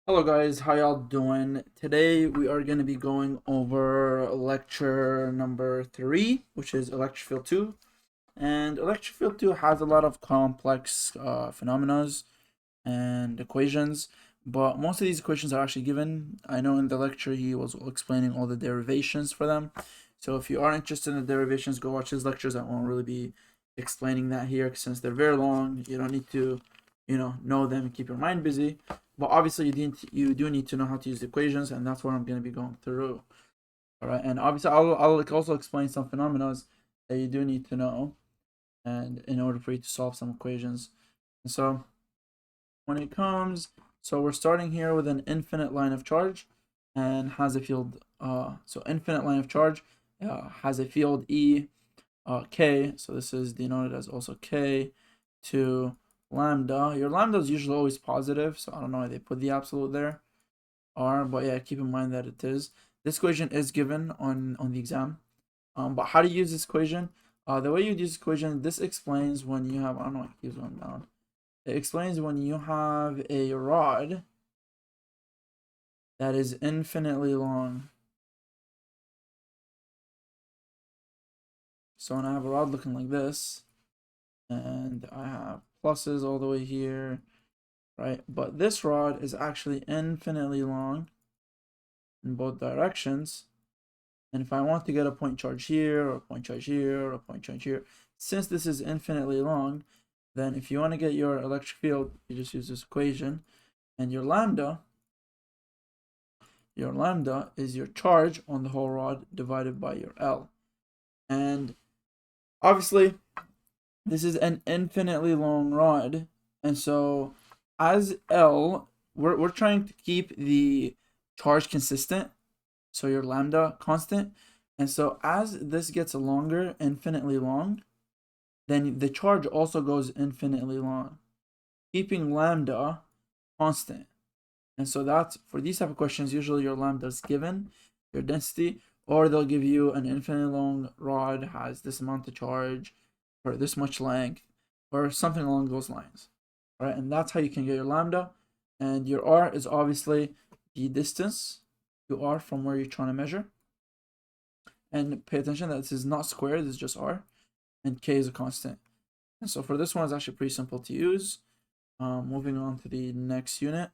Hello guys, how y'all doing? Today we are going to be going over lecture number 3, which is electric field 2. And electric field 2 has a lot of complex phenomena and equations, but most of these equations are actually given. I know in the lecture he was explaining all the derivations for them. So if you are interested in the derivations, go watch his lectures. I won't really be explaining that here since they're very long. You don't need to, know them and keep your mind busy. But obviously you do need to know how to use the equations, and that's what I'm going to be going through. All right, and obviously I'll also explain some phenomena that you do need to know, and in order for you to solve some equations. And so when it comes, so we're starting here with an infinite line of charge, and has a field. So infinite line of charge has a field E k. So this is denoted as also k to lambda. Your lambda is usually always positive, so I don't know why they put the absolute there. But yeah, keep in mind that it is. This equation is given on the exam. But how to use this equation? The way you use this equation, this explains when you have, I don't know, it keeps going down. It explains when you have a rod that is infinitely long. So when I have a rod looking like this, and I have pluses all the way here, right? But this rod is actually infinitely long in both directions. And if I want to get a point charge here, or a point charge here, or a point charge here, since this is infinitely long, then if you want to get your electric field, you just use this equation. And your lambda is your charge on the whole rod divided by your L. And obviously, this is an infinitely long rod. And so as L, we're trying to keep the charge consistent. So your lambda constant. And so as this gets longer, infinitely long, then the charge also goes infinitely long, keeping lambda constant. And so that's for these type of questions, usually your lambda is given, your density, or they'll give you an infinitely long rod has this amount of charge or this much length or something along those lines. All right, and that's how you can get your lambda. And your r is obviously the distance you are from where you're trying to measure. And pay attention that this is not squared, this is just r, and k is a constant. And so for this one, it's actually pretty simple to use. Moving on to the next unit,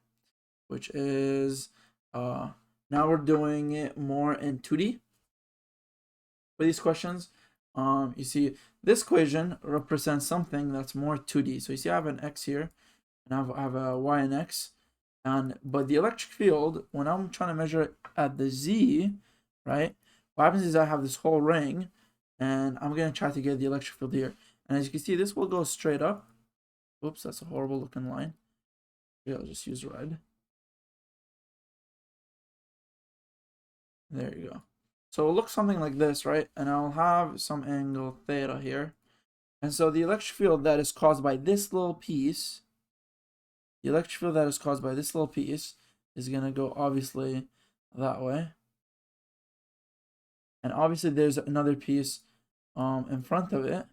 which is now we're doing it more in 2D. For these questions, you see this equation represents something that's more 2D. So you see I have an x here, and I have a y and x, but the electric field, when I'm trying to measure it at the z, right? What happens is I have this whole ring, and I'm gonna try to get the electric field here. And as you can see, this will go straight up. Oops, that's a horrible looking line. Yeah, I'll just use red. There you go. So it'll look something like this, right? And I'll have some angle theta here. And so the electric field that is caused by this little piece, is going to go obviously that way. And obviously there's another piece in front of it.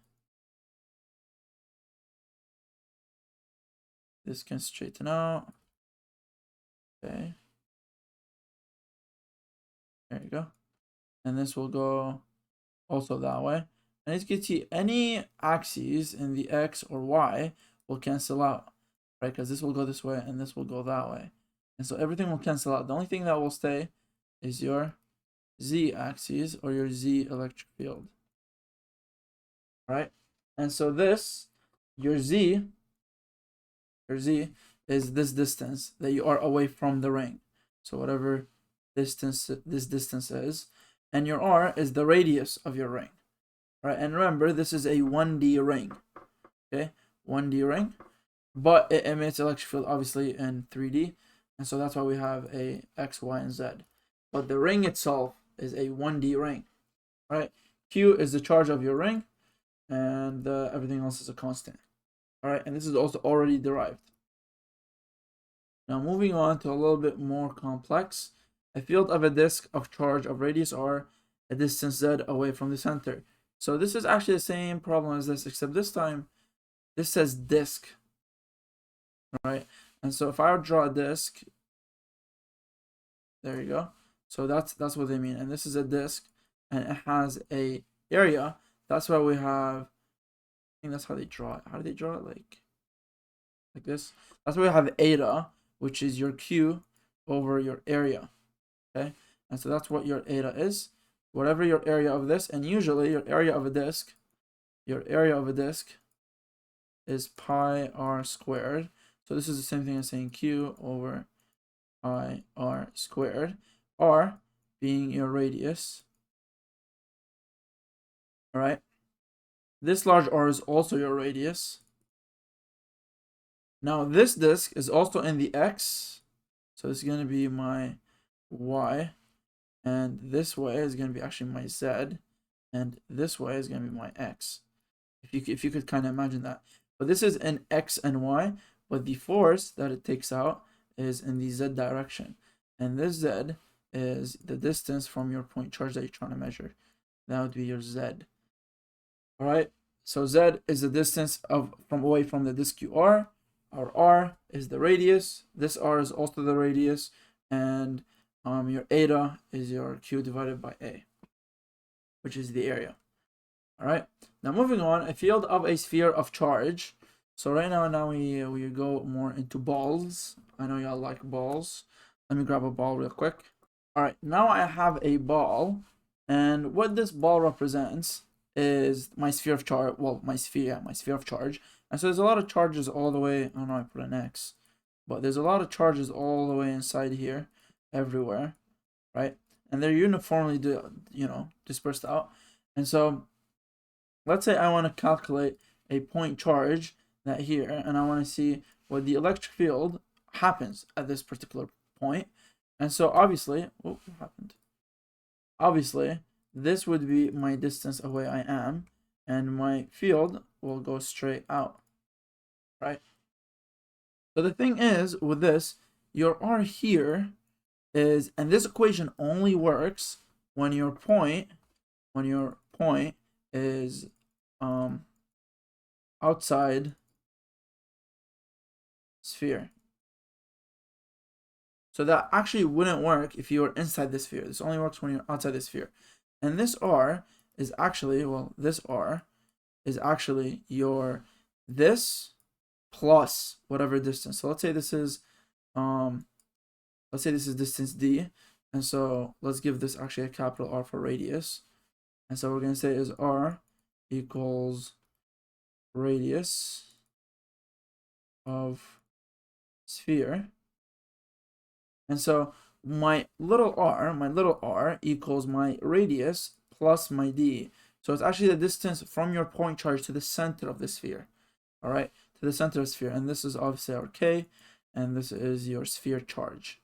This can straighten out. Okay. There you go. And this will go also that way. And as you can see, any axes in the x or y will cancel out, right? Because this will go this way and this will go that way. And so everything will cancel out. The only thing that will stay is your z axis or your z electric field, right? And so this, your z is this distance that you are away from the ring. So whatever distance this distance is, and your r is the radius of your ring, right? And remember, this is a 1D ring, okay? 1D ring, but it emits electric field obviously in 3D, and so that's why we have a x, y, and z. But the ring itself is a 1D ring, right? Q is the charge of your ring, and everything else is a constant. All right, and this is also already derived. Now moving on to a little bit more complex. A field of a disk of charge of radius r, a distance z away from the center. So this is actually the same problem as this, except this time this says disk, right? And so if I would draw a disk, There you go. So that's what they mean. And this is a disk, and it has a area. That's why we have. I think that's how they draw it. How do they draw it? Like this. That's why we have eta, which is your Q over your area. Okay, and so that's what your eta is. Whatever your area of this, and usually your area of a disk, is pi r squared. So this is the same thing as saying Q over pi r squared, r being your radius. All right, this large r is also your radius. Now this disk is also in the x, so it's going to be my y, and this way is going to be actually my z, and this way is going to be my x. If you could kind of imagine that. But this is in x and y, but the force that it takes out is in the z direction. And this z is the distance from your point charge that you're trying to measure. That would be your z. All right, so z is the distance from away from the disk QR. Our r is the radius. This r is also the radius, and your eta is your Q divided by A, which is the area. All right, now moving on, a field of a sphere of charge. So right now we go more into balls. I know y'all like balls. Let me grab a ball real quick. All right, now I have a ball, and what this ball represents is my sphere of charge. Well, my sphere of charge. And so there's a lot of charges all the way. I don't know, I put an X, but there's a lot of charges all the way inside here, everywhere, right? And they're uniformly, dispersed out. And so, let's say I want to calculate a point charge that here, and I want to see what the electric field happens at this particular point. And so obviously, what happened? Obviously, this would be my distance away I am, and my field will go straight out, right? So the thing is with this, your R here is, and this equation only works when your point is outside sphere. So that actually wouldn't work if you were inside the sphere. This only works when you're outside the sphere. And this R is actually, this R is actually your this plus whatever distance. So let's say this is distance D, and so let's give this actually a capital R for radius. And so we're going to say is R equals radius of sphere. And so my little r equals my radius plus my d. So it's actually the distance from your point charge to the center of the sphere. All right, to the center of the sphere. And this is obviously our k, and this is your sphere charge.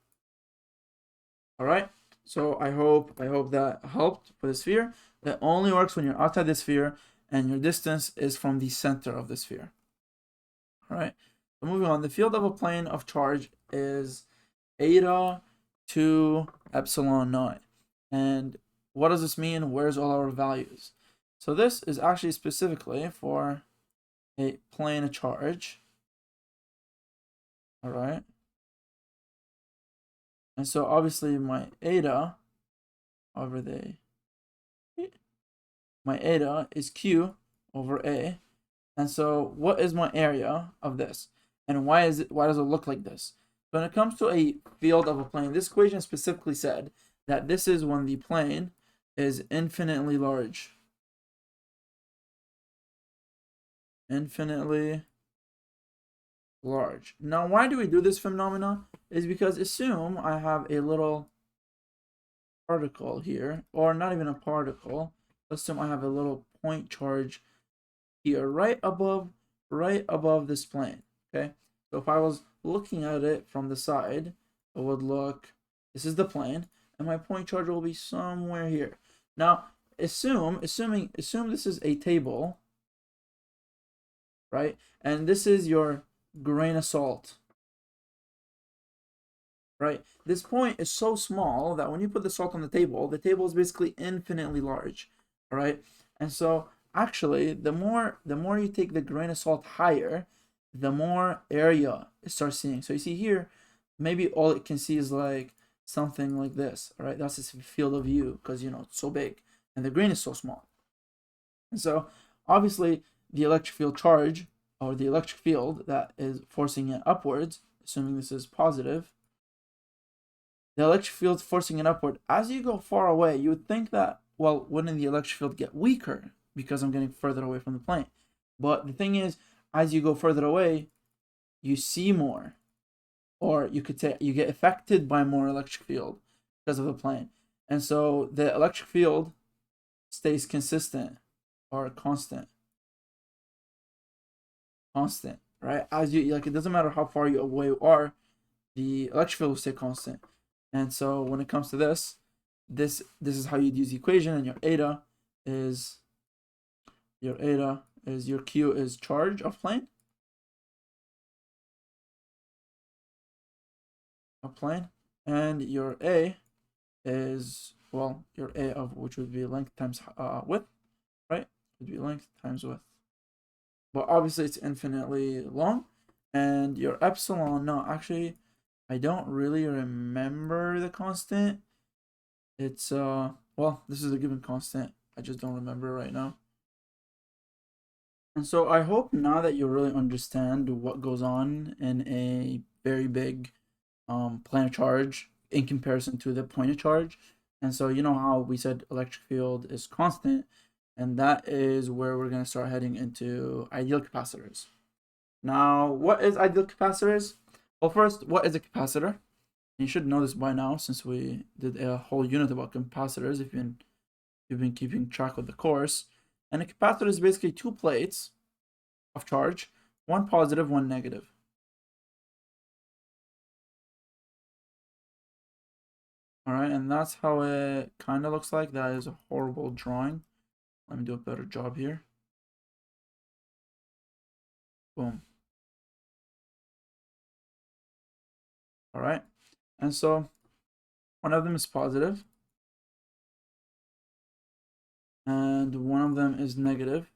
All right, so I hope that helped for the sphere. That only works when you're outside the sphere, and your distance is from the center of the sphere. All right, so moving on, the field of a plane of charge is eta to epsilon naught. And what does this mean? Where's all our values? So this is actually specifically for a plane of charge. All right. And so obviously my eta is Q over A. And so what is my area of this? And why does it look like this? When it comes to a field of a plane, this equation specifically said that this is when the plane is infinitely large. Infinitely large. Now, why do we do this phenomena? Is because assume I have a little particle here, or not even a particle. Assume I have a little point charge here, right above this plane. Okay, so if I was looking at it from the side, it would look, this is the plane, and my point charge will be somewhere here. Now, assume this is a table, right? And this is your grain of salt, right? This point is so small that when you put the salt on the table is basically infinitely large, all right? And so actually, the more you take the grain of salt higher, the more area it starts seeing. So you see here, maybe all it can see is like something like this. All right, that's its field of view because it's so big and the green is so small. And so obviously the electric field charge, or the electric field that is forcing it upwards, assuming this is positive, the electric field forcing it upward, as you go far away, you would think that, well, wouldn't the electric field get weaker because I'm getting further away from the plane? But the thing is, as you go further away, you see more, or you could say you get affected by more electric field because of the plane. And so the electric field stays consistent or constant, right? As you, like, it doesn't matter how far you away you are, the electric field will stay constant. And so when it comes to this is how you'd use the equation, and your eta is your Q is charge of plane. And your A is, well, your A of which would be length times width, right? Would be length times width. But obviously it's infinitely long. And your epsilon, no, actually, I don't really remember the constant. It's well, this is a given constant. I just don't remember right now. And so I hope now that you really understand what goes on in a very big planar charge in comparison to the point of charge. And so you know how we said electric field is constant, and that is where we're going to start heading into ideal capacitors. Now, what is ideal capacitors? Well, first, what is a capacitor? You should know this by now, since we did a whole unit about capacitors if you've been keeping track of the course. And a capacitor is basically two plates of charge, one positive, one negative. All right, and that's how it kind of looks like. That is a horrible drawing. Let me do a better job here. Boom. All right, and so one of them is positive, and one of them is negative.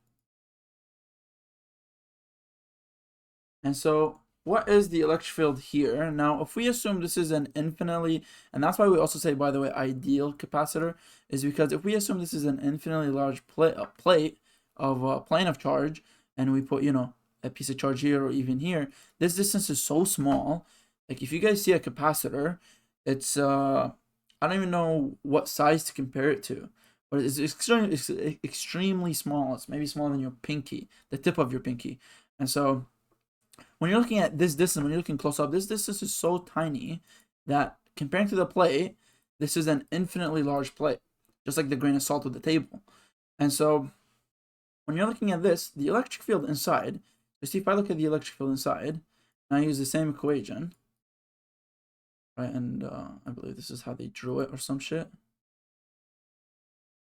And so what is the electric field here? Now, if we assume this is an infinitely, and that's why we also say, by the way, ideal capacitor, is because if we assume this is an infinitely large plate of a plane of charge, and we put, a piece of charge here or even here, this distance is so small. Like, if you guys see a capacitor, it's I don't even know what size to compare it to, but it's extremely small. It's maybe smaller than your pinky, the tip of your pinky. And so when you're looking at this distance, when you're looking close up, this distance is so tiny that comparing to the plate, this is an infinitely large plate, just like the grain of salt of the table. And so when you're looking at this, the electric field inside, you see, if I look at the electric field inside, and I use the same equation, right, and I believe this is how they drew it or some shit,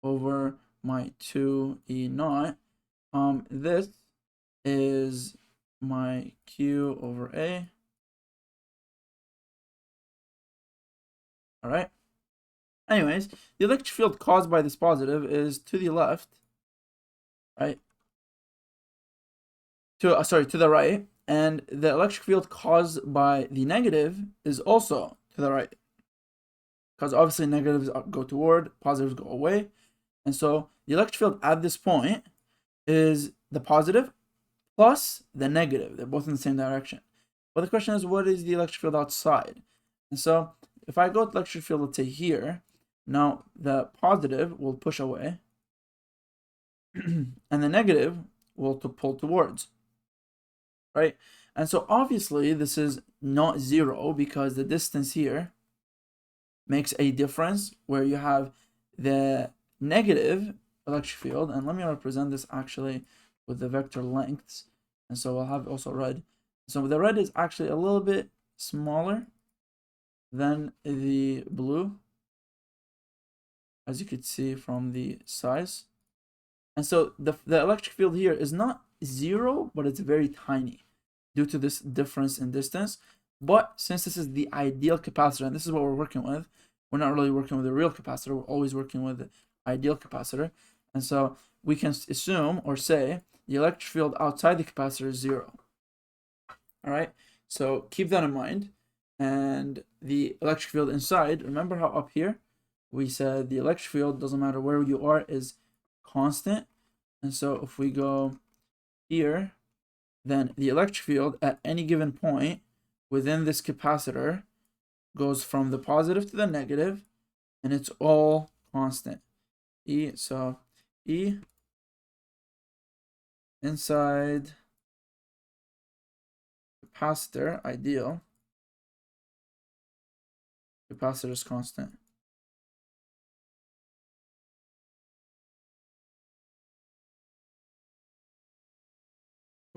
over my 2E0, this is my Q over A. All right. Anyways, the electric field caused by this positive is to the left, right? To the right, and the electric field caused by the negative is also to the right, because obviously negatives go toward, positives go away, and so the electric field at this point is the positive plus the negative. They're both in the same direction. But the question is, what is the electric field outside? And so if I go to electric field, let's say here, now the positive will push away, and the negative will pull towards, right? And so obviously this is not zero, because the distance here makes a difference where you have the negative electric field. And let me represent this actually with the vector lengths. And so I'll have also red. So the red is actually a little bit smaller than the blue, as you could see from the size. And so the electric field here is not zero, but it's very tiny due to this difference in distance. But since this is the ideal capacitor, and this is what we're working with, we're not really working with a real capacitor. We're always working with the ideal capacitor. And so we can assume or say the electric field outside the capacitor is zero. All right, so keep that in mind. and the electric field inside. Remember how up here we said the electric field, doesn't matter where you are, is constant. And so if we go here, then the electric field at any given point within this capacitor goes from the positive to the negative, and it's all constant. So E inside capacitor, ideal, capacitor is constant.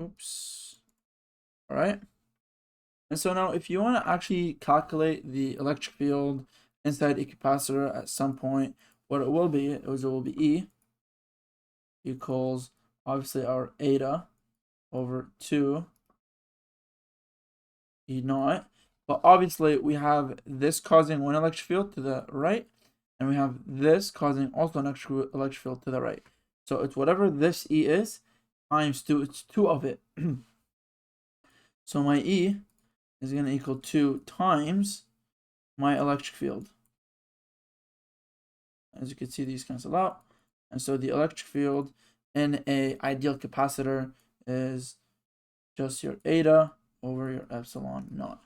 Oops. All right. And so now if you want to actually calculate the electric field inside a capacitor at some point, what it will be is it will be E equals obviously our eta over 2 E naught. But obviously we have this causing one electric field to the right, and we have this causing also an electric field to the right. So it's whatever this E is times 2. It's 2 of it. So my E is going to equal 2 times my electric field. As you can see, these cancel out. And so the electric field in a ideal capacitor is just your eta over your epsilon naught.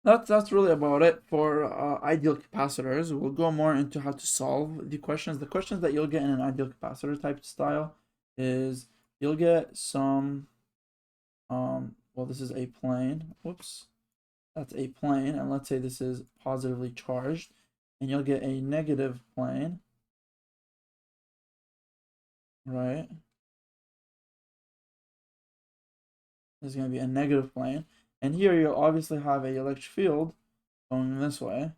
That's really about it for ideal capacitors. We'll go more into how to solve the questions. The questions that you'll get in an ideal capacitor type style is you'll get some, well, this is a plane. Whoops. That's a plane. And let's say this is positively charged. And you'll get a negative plane. Right? This is going to be a negative plane. And here you'll obviously have a electric field going this way.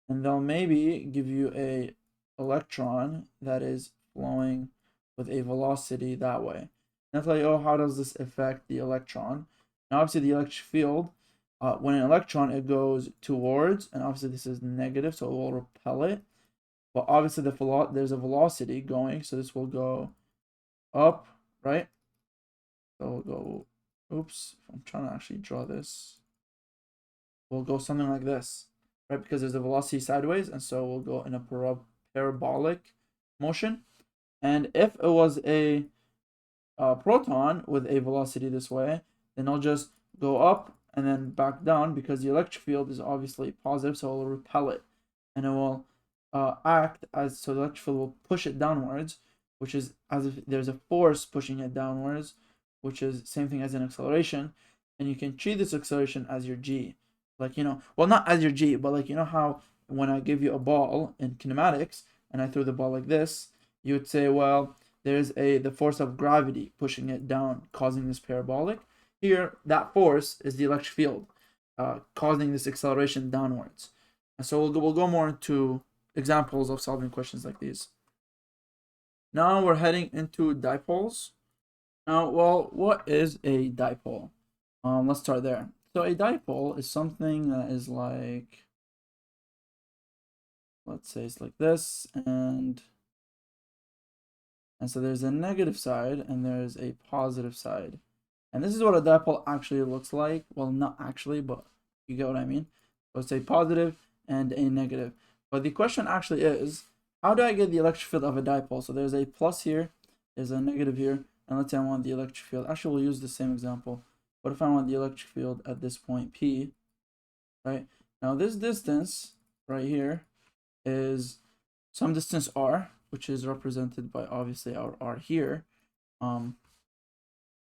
And they'll maybe give you a electron that is flowing with a velocity that way. And they'll tell you, oh, how does this affect the electron? Now, obviously, the electric field, when an electron, it goes towards, and obviously this is negative, so it will repel it. But obviously, there's a velocity going, so this will go up, right? So we'll go, oops, I'm trying to actually draw this. We'll go something like this, right? Because there's a velocity sideways, and so we'll go in a parabolic motion. And if it was a proton with a velocity this way, then I'll just go up and then back down because the electric field is obviously positive, so it will repel it. And it will act as, so the electric field will push it downwards, which is as if there's a force pushing it downwards, which is same thing as an acceleration. And you can treat this acceleration as your G. Like, you know, well, not as your G, but like, you know how when I give you a ball in kinematics and I throw the ball like this, you would say, well, there's the force of gravity pushing it down, causing this parabolic. Here, that force is the electric field, causing this acceleration downwards. And so we'll go more into examples of solving questions like these. Now we're heading into dipoles. Now, well, what is a dipole? Let's start there. So a dipole is something that is like, let's say it's like this, and so there's a negative side and there's a positive side. And this is what a dipole actually looks like. Well, not actually, but you get what I mean. So it's a positive and a negative. But the question actually is, how do I get the electric field of a dipole? So there's a plus here, there's a negative here, and let's say I want the electric field. Actually, we'll use the same example. What if I want the electric field at this point P, right? Now this distance right here is some distance R, which is represented by obviously our R here.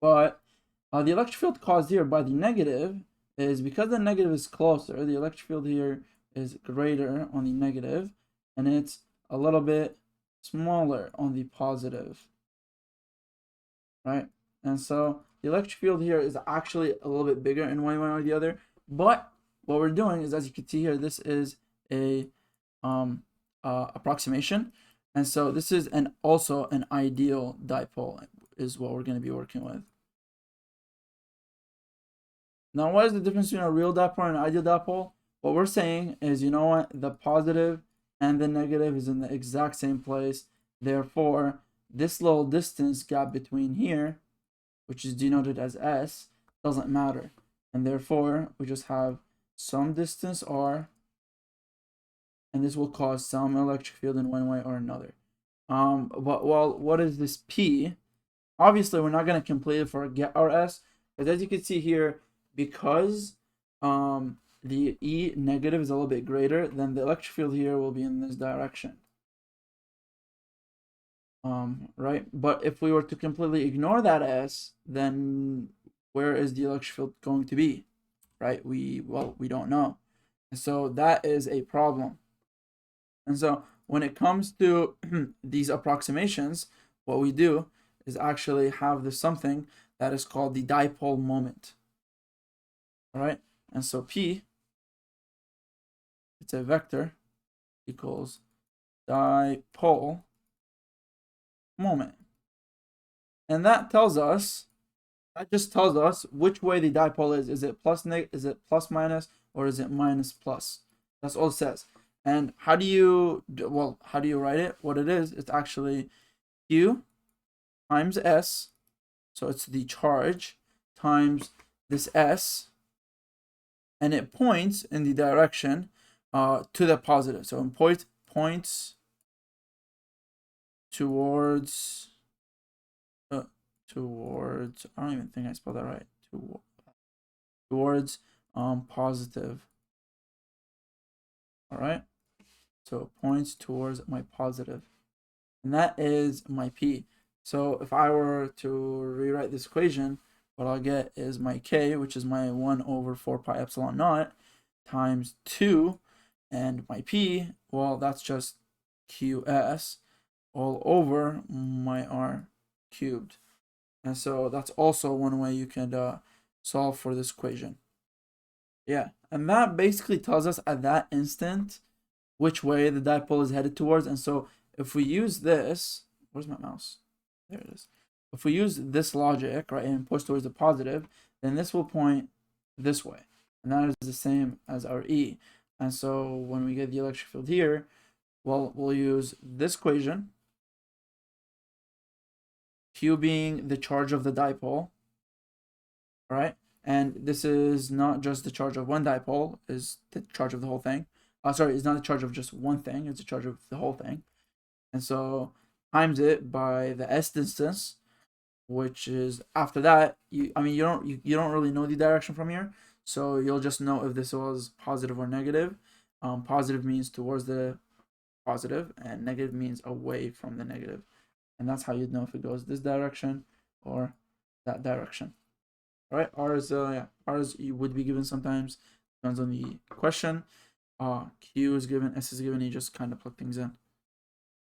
But the electric field caused here by the negative is because the negative is closer, the electric field here is greater on the negative, and it's a little bit smaller on the positive, right? And so the electric field here is actually a little bit bigger in one way or the other. But what we're doing is, as you can see here, this is a approximation. And so this is also an ideal dipole is what we're going to be working with. Now, what is the difference between a real dipole and an ideal dipole? What we're saying is, you know what, the positive and the negative is in the exact same place. Therefore, this little distance gap between here, which is denoted as S, doesn't matter. and therefore we just have some distance r, and this will cause some electric field in one way or another. But well, what is this P? Obviously, we're not going to completely forget our S, because as you can see here, because the E negative is a little bit greater, then the electric field here will be in this direction. Right? But if we were to completely ignore that S, then where is the electric field going to be? Right? We don't know. And so that is a problem. And so when it comes to these approximations, what we do is actually have this something that is called the dipole moment. All right? And so P, it's a vector, equals dipole moment. And that just tells us which way the dipole is. Is it plus minus, or is it minus plus? That's all it says. And how do you write it? What it is, it's actually Q times S, so it's the charge, times this S, and it points in the direction to the positive. So it points towards I don't even think I spelled that right. Towards positive. All right. So it points towards my positive, and that is my P. So if I were to rewrite this equation, what I'll get is my K, which is my 1 over 4 pi epsilon naught, times 2, and my P, well, that's just QS all over my R cubed. And so that's also one way you can solve for this equation. Yeah, and that basically tells us at that instant which way the dipole is headed towards. And so if we use this, where's my mouse? There it is. If we use this logic, right, and push towards the positive, then this will point this way. And that is the same as our E. And so when we get the electric field here, well, we'll use this equation, Q being the charge of the dipole, right? And this is not just the charge of one dipole, is the charge of the whole thing. Sorry, it's not the charge of just one thing, it's the charge of the whole thing. And so times it by the S distance, which is after that, you don't really know the direction from here. So you'll just know if this was positive or negative. Positive means towards the positive, and negative means away from the negative. And that's how you'd know if it goes this direction or that direction. All right, R's you would be given sometimes, depends on the question. Q is given, S is given, you just kind of plug things in.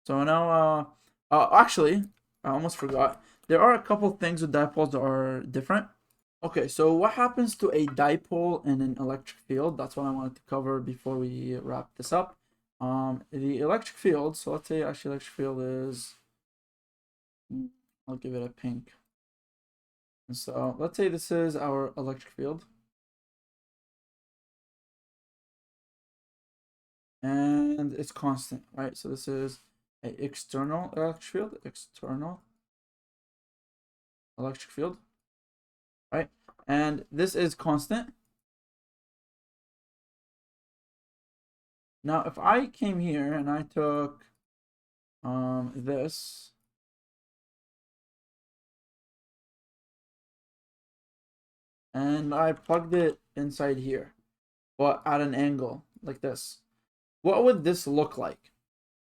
So now, actually, I almost forgot. There are a couple things with dipoles that are different. Okay, so what happens to a dipole in an electric field? That's what I wanted to cover before we wrap this up. The electric field, so let's say actually electric field is, I'll give it a pink. And so let's say this is our electric field. And it's constant, right? So this is an external electric field, right? And this is constant. Now, if I came here and I took this, and I plugged it inside here, but at an angle like this, what would this look like?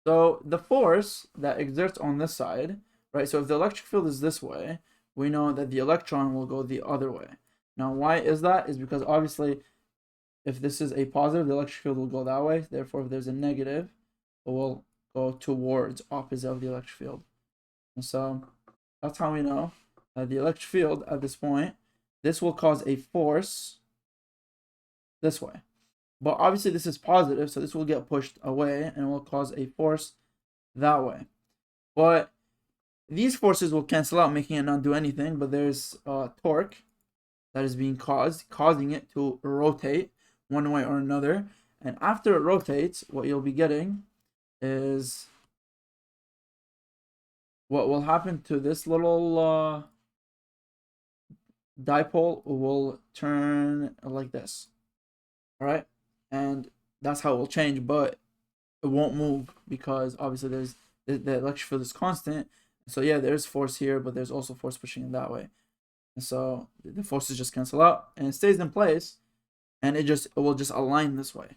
So the force that exerts on this side, right? So if the electric field is this way, we know that the electron will go the other way. Now, why is that? Is because obviously, if this is a positive, the electric field will go that way. Therefore, if there's a negative, it will go towards opposite of the electric field. And so that's how we know that the electric field at this point, this will cause a force this way. But obviously this is positive, so this will get pushed away and will cause a force that way. But these forces will cancel out, making it not do anything, but there's torque that is being causing it to rotate one way or another. And after it rotates, what you'll be getting is what will happen to this little dipole will turn like this. All right, and that's how it will change, but it won't move because obviously there's the electric field is constant. So yeah, there's force here, but there's also force pushing it that way. And so the forces just cancel out and it stays in place, and it will just align this way.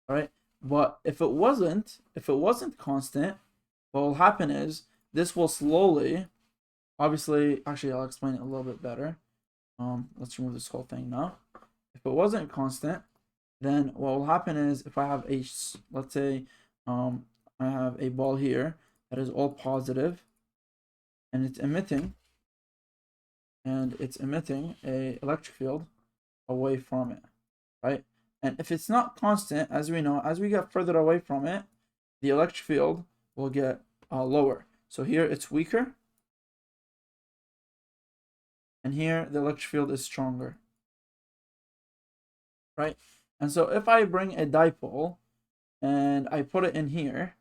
All right. But if it wasn't constant, what will happen is this will slowly, obviously, actually I'll explain it a little bit better. Let's remove this whole thing now. If it wasn't constant, then what will happen is if I have a, let's say, I have a ball here that is all positive, and it's emitting a electric field away from it, right? And if it's not constant, as we know, as we get further away from it, the electric field will get lower. So here it's weaker, and here the electric field is stronger, right? And so if I bring a dipole and I put it in here,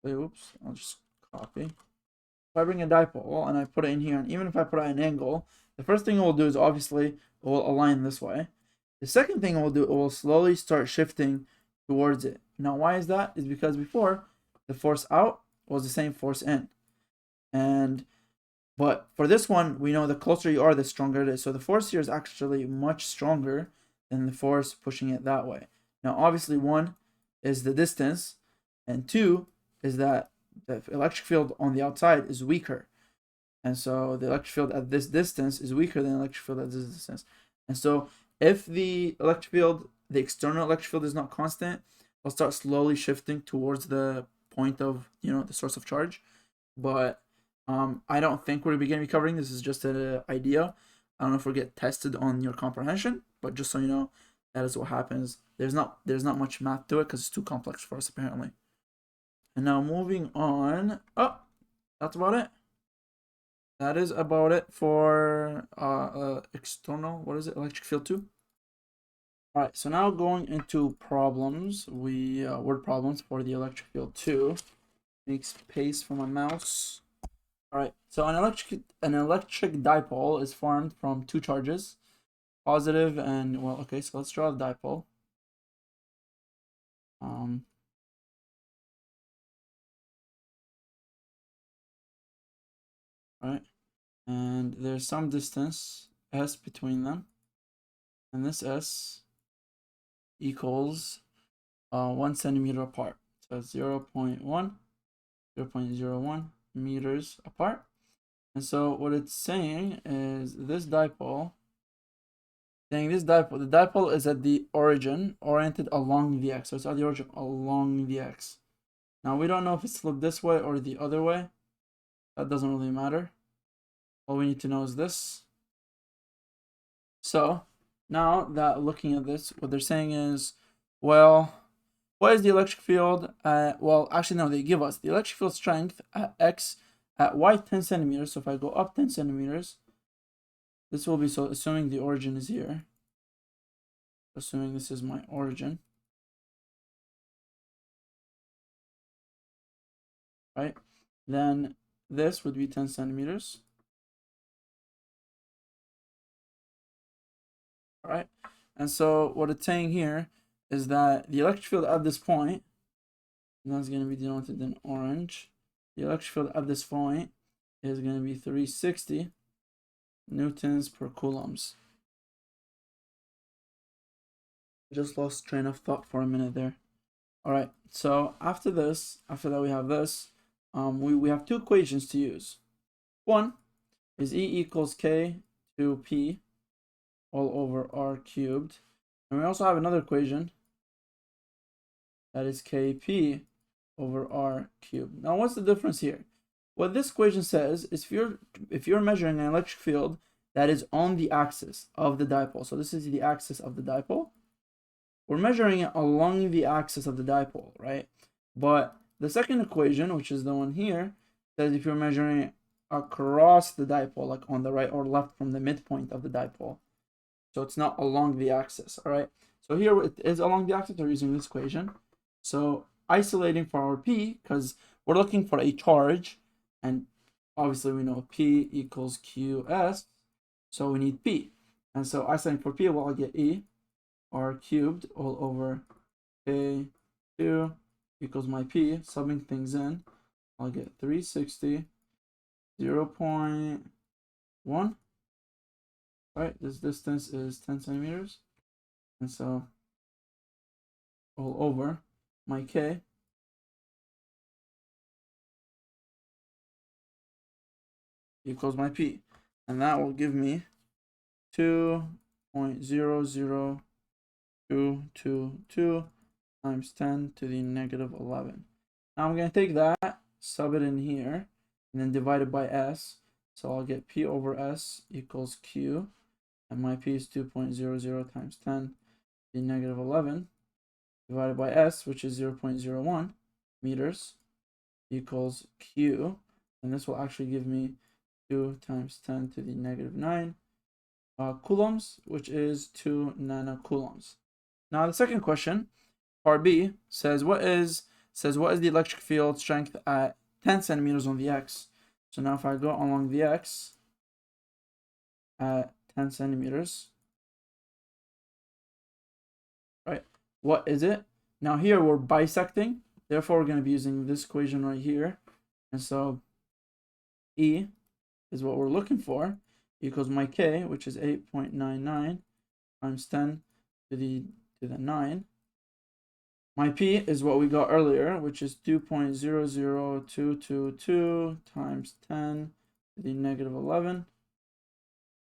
oops, I'll just copy. If I bring a dipole and I put it in here, and even if I put it at an angle, the first thing it will do is obviously it will align this way. The second thing it will do, it will slowly start shifting towards it. Now, why is that? Is because before the force out was the same force in. But for this one, we know the closer you are, the stronger it is. So the force here is actually much stronger than the force pushing it that way. Now, obviously, one is the distance, and two is that the electric field on the outside is weaker. And so the electric field at this distance is weaker than the electric field at this distance. And so if the electric field, the external electric field is not constant, it'll start slowly shifting towards the point of, the source of charge. But I don't think we're going to be covering this. Is just an idea. I don't know if we'll get tested on your comprehension, but just so you know, that is what happens. There's not much math to it because it's too complex for us apparently. And now moving on. Oh, that's about it. That is about it for external, what is it, electric field 2. All right, so now going into problems, word problems for the electric field 2. Make space for my mouse. All right, so an electric dipole is formed from two charges, positive and, well, okay, so let's draw the dipole. Right, and there's some distance s between them, and this s equals 1 centimeter apart. So 0 0.01 meters apart. And so what it's saying is the dipole is at the origin, oriented along the x. So it's at the origin along the x. Now we don't know if it's flipped this way or the other way. That doesn't really matter. All we need to know is this. So now that looking at this, what they're saying is, well, what is the electric field? Well, actually, no, they give us the electric field strength at x at y 10 centimeters. So if I go up 10 centimeters, this will be, so assuming the origin is here, assuming this is my origin, right? Then this would be 10 centimeters. All right. And so what it's saying here is that the electric field at this point, and that's going to be denoted in orange, the electric field at this point is going to be 360 newtons per coulombs. I just lost train of thought for a minute there. All right, so after that we have this. We have two equations to use. One is E equals K to P all over R cubed. And we also have another equation that is Kp over R cubed. Now, what's the difference here? What this equation says is if you're measuring an electric field that is on the axis of the dipole, so this is the axis of the dipole, we're measuring it along the axis of the dipole, right? But the second equation, which is the one here, says if you're measuring it across the dipole, like on the right or left from the midpoint of the dipole. So it's not along the axis, all right? So here it is along the axis, we're using this equation. So isolating for our P, because we're looking for a charge, and obviously we know P equals QS, So we need P. And so isolate for P, well, I'll get E R cubed all over K2 equals my P. Subbing things in, I'll get 360, 0.1. Right, this distance is 10 centimeters. And so all over my K equals my P. And that will give me 2.00222 times 10 to the negative 11. Now I'm going to take that, sub it in here, and then divide it by S. So I'll get P over S equals Q. And my P is 2.00 times 10 to the negative 11 divided by S, which is 0.01 meters, equals Q. And this will actually give me 2 times 10 to the negative 9 coulombs, which is 2 nanocoulombs. Now the second question, part B, says what is the electric field strength at 10 centimeters on the X? So now if I go along the X at 10 centimeters, right, what is it? Now here we're bisecting, therefore we're going to be using this equation right here. And so E is what we're looking for, equals my K, which is 8.99 times 10 to the 9. My P is what we got earlier, which is 2.00222 times 10 to the negative 11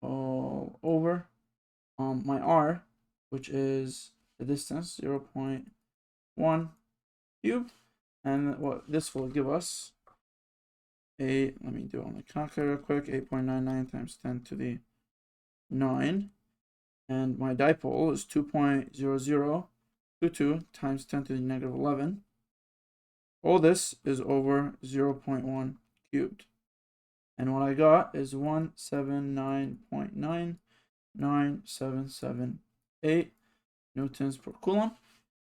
all over my R, which is the distance 0.1 cubed, and what this will give us let me do it on the calculator quick, 8.99 times 10 to the 9, and my dipole is 2.0022 times 10 to the negative 11. All this is over 0.1 cubed. And what I got is 179.99778 newtons per coulomb.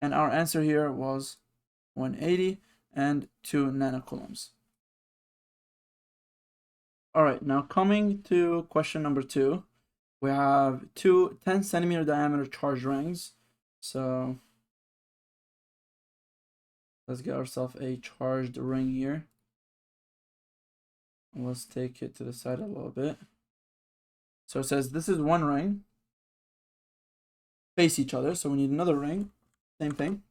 And our answer here was 180 and 2 nanocoulombs. All right, now coming to question number 2, we have two 10 centimeter diameter charge rings. So let's get ourselves a charged ring here. Let's take it to the side a little bit. So it says this is one ring, face each other. So we need another ring, same thing.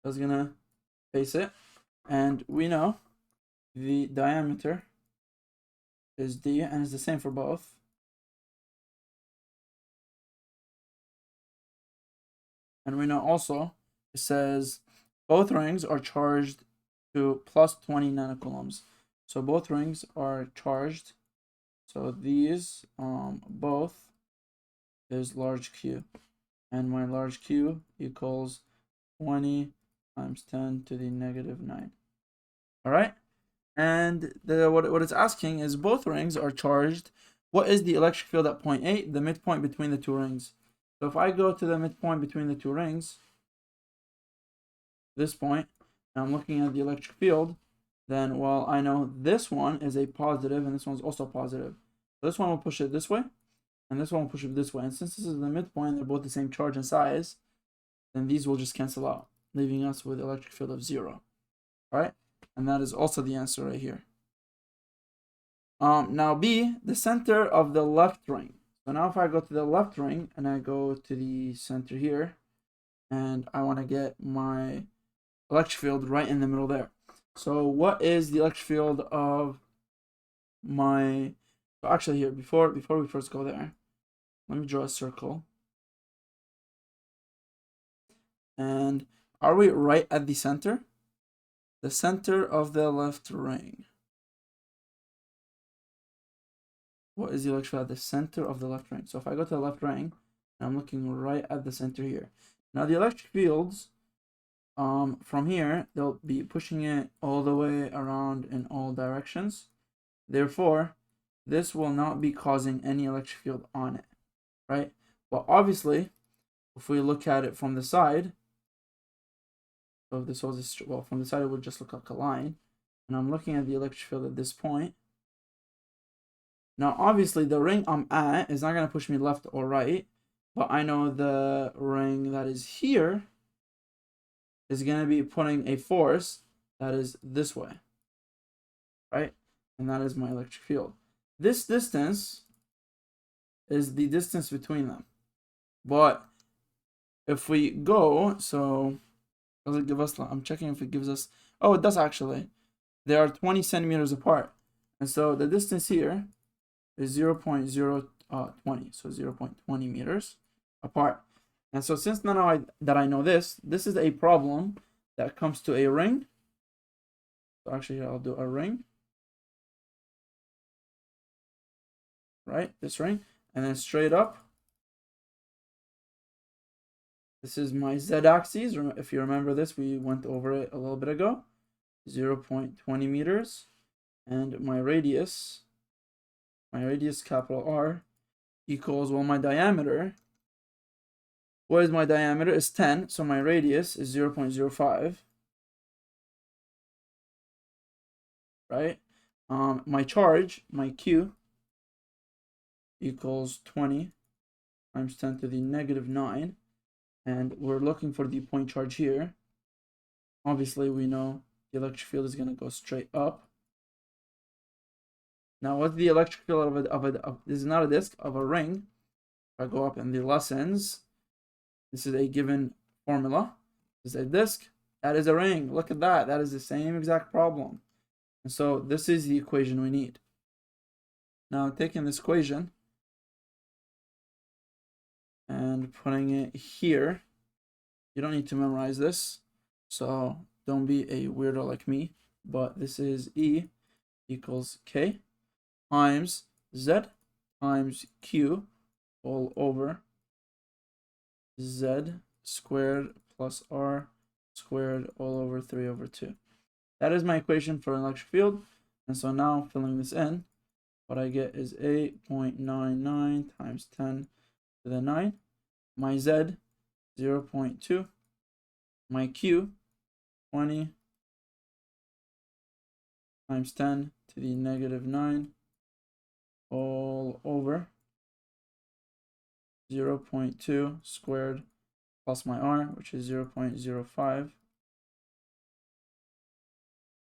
That's gonna face it, and we know the diameter is D, and it's the same for both. And we know also it says both rings are charged to plus 20 nanocoulombs. So both rings are charged. So these both is large Q, and my large Q equals 20 times 10 to the negative 9. All right, and what it's asking is both rings are charged. What is the electric field at point A, the midpoint between the two rings? So if I go to the midpoint between the two rings, this point, and I'm looking at the electric field, then, well, I know this one is a positive and this one's also positive. So this one will push it this way, and this one will push it this way. And since this is the midpoint, they're both the same charge and size, then these will just cancel out, leaving us with electric field of 0. All right, and that is also the answer right here. Now B, the center of the left ring. So now if I go to the left ring and I go to the center here, and I want to get my electric field right in the middle there. So what is the electric field of my, so actually here, before we first go there, let me draw a circle. And are we right at the center? The center of the left ring. What is the electric field at the center of the left ring? So if I go to the left ring, I'm looking right at the center here. Now the electric fields, from here, they'll be pushing it all the way around in all directions. Therefore, this will not be causing any electric field on it, right? But obviously, if we look at it from the side, so if this was, well, from the side it would just look like a line, and I'm looking at the electric field at this point, Now, obviously, the ring I'm at is not going to push me left or right, but I know the ring that is here is going to be putting a force that is this way, right? And that is my electric field. This distance is the distance between them. But if we go, so does it give us, I'm checking if it gives us, oh, it does actually. They are 20 centimeters apart. And so the distance here is 0 0.020, so 0 0.20 meters apart. And so since now that I know this is a problem that comes to a ring. So actually I'll do a ring, right? This ring, and then straight up. This is my z-axis. If you remember this, we went over it a little bit ago. 0 0.20 meters, and my radius capital R equals, well, my diameter. What is my diameter? Is 10, so my radius is 0 0.05. Right? My charge, my Q, equals 20 times 10 to the negative 9. And we're looking for the point charge here. Obviously, we know the electric field is going to go straight up. Now, what's the electric field of this is not a disk, of a ring. If I go up in the lessons, this is a given formula. This is a disk. That is a ring. Look at that. That is the same exact problem. And so this is the equation we need. Now, taking this equation and putting it here, you don't need to memorize this, so don't be a weirdo like me, but this is E equals K times Z times Q all over Z squared plus R squared all over 3 over 2. That is my equation for an electric field. And so now filling this in, what I get is 8.99 times 10 to the 9. My Z, 0.2. My Q, 20 times 10 to the negative 9 all over 0.2 squared plus my R, which is 0.05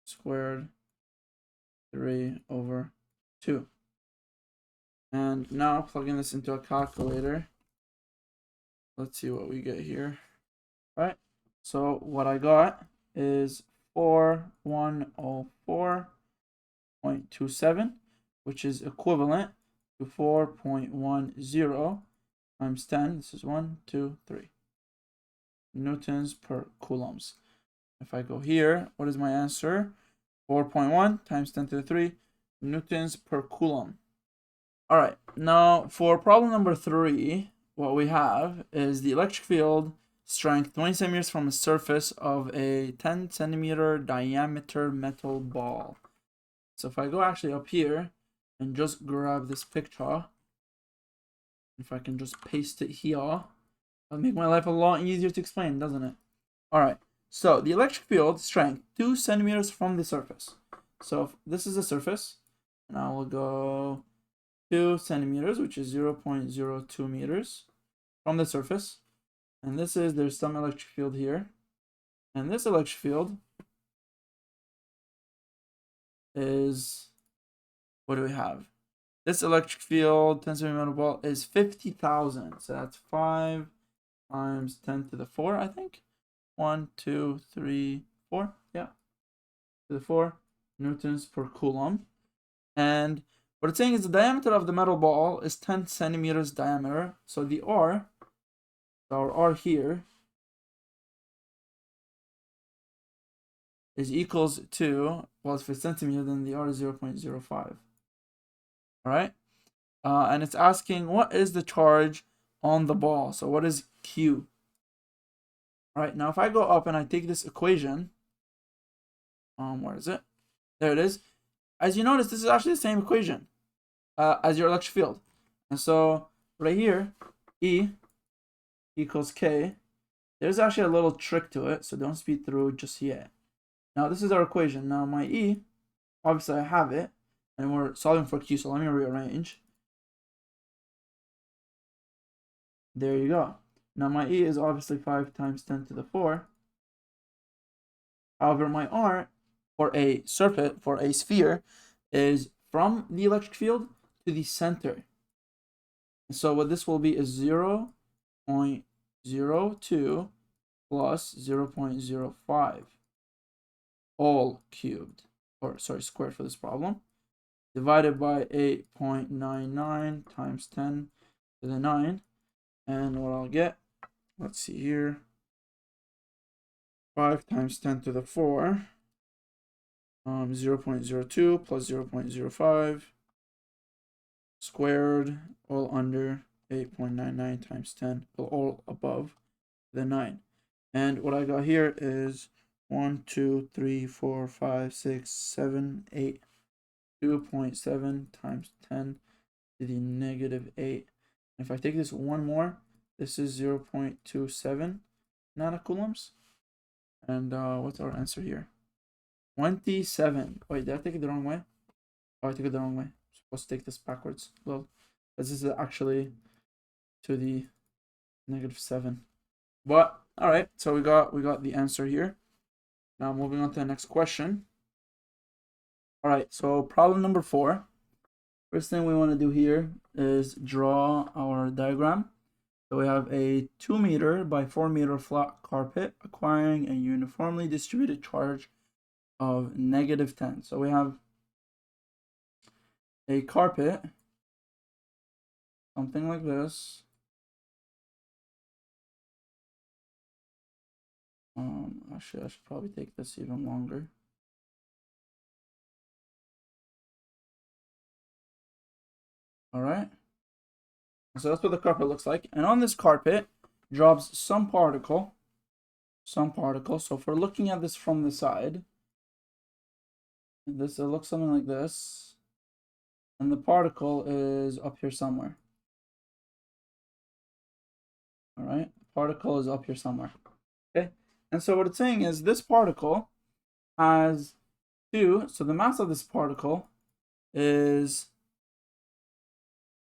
squared 3 over 2. And now plugging this into a calculator, let's see what we get here. All right, so what I got is 4104.27, which is equivalent to 4.10 times 10. This is 1, 2, 3 newtons per coulombs. If I go here, what is my answer? 4.1 times 10 to the 3 newtons per coulomb. All right, now for problem number 3, what we have is the electric field strength 20 centimeters from a surface of a 10 centimeter diameter metal ball. So if I go actually up here and just grab this picture, if I can just paste it here, that'll make my life a lot easier to explain, doesn't it? All right, so the electric field strength 2 centimeters from the surface. So if this is the surface, and I will go 2 centimeters, which is 0.02 meters from the surface. And this is, there's some electric field here. And this electric field is, what do we have? This electric field, 10 centimeter ball, is 50,000. So that's 5 times 10 to the 4, I think. 1, 2, 3, 4. Yeah. To the 4 newtons per coulomb. And what it's saying is the diameter of the metal ball is 10 centimeters diameter. So the R, our R here, is equals to, well, if it's centimeter, then the R is 0.05. All right. And it's asking, what is the charge on the ball? So what is Q? All right. Now, if I go up and I take this equation, where is it? There it is. As you notice, this is actually the same equation as your electric field. And so right here, E equals K. There's actually a little trick to it, so don't speed through just yet. Now, this is our equation. Now, my E, obviously I have it. and we're solving for Q, so let me rearrange. There you go. Now my E is obviously 5 times 10 to the 4. However, my R for a sphere, is from the electric field to the center. So what this will be is 0.02 plus 0.05 all cubed, or sorry, squared for this problem, divided by 8.99 times 10 to the 9. And what I'll get, let's see here, 5 times 10 to the 4, 0.02 plus 0.05 squared, all under 8.99 times 10, all above the 9. And what I got here is 1, 2, 3, 4, 5, 6, 7, 8, 2.7 times 10 to the negative 8. If I take this one more, this is 0.27 nanocoulombs. And what's our answer here? 27. Wait, did I take it the wrong way? Oh, I took it the wrong way. I'm supposed to take this backwards. Well, this is actually to the negative 7. But all right, so we got the answer here. Now moving on to the next question. All right, so problem number 4. First thing we want to do here is draw our diagram. So we have a 2 meter by 4 meter flat carpet acquiring a uniformly distributed charge of negative 10. So we have a carpet, something like this. Actually, I should probably take this even longer. All right. So that's what the carpet looks like. And on this carpet drops some particle. So if we're looking at this from the side, it looks something like this. And the particle is up here somewhere. All right. The particle is up here somewhere. Okay. And so what it's saying is this particle has 2. So the mass of this particle is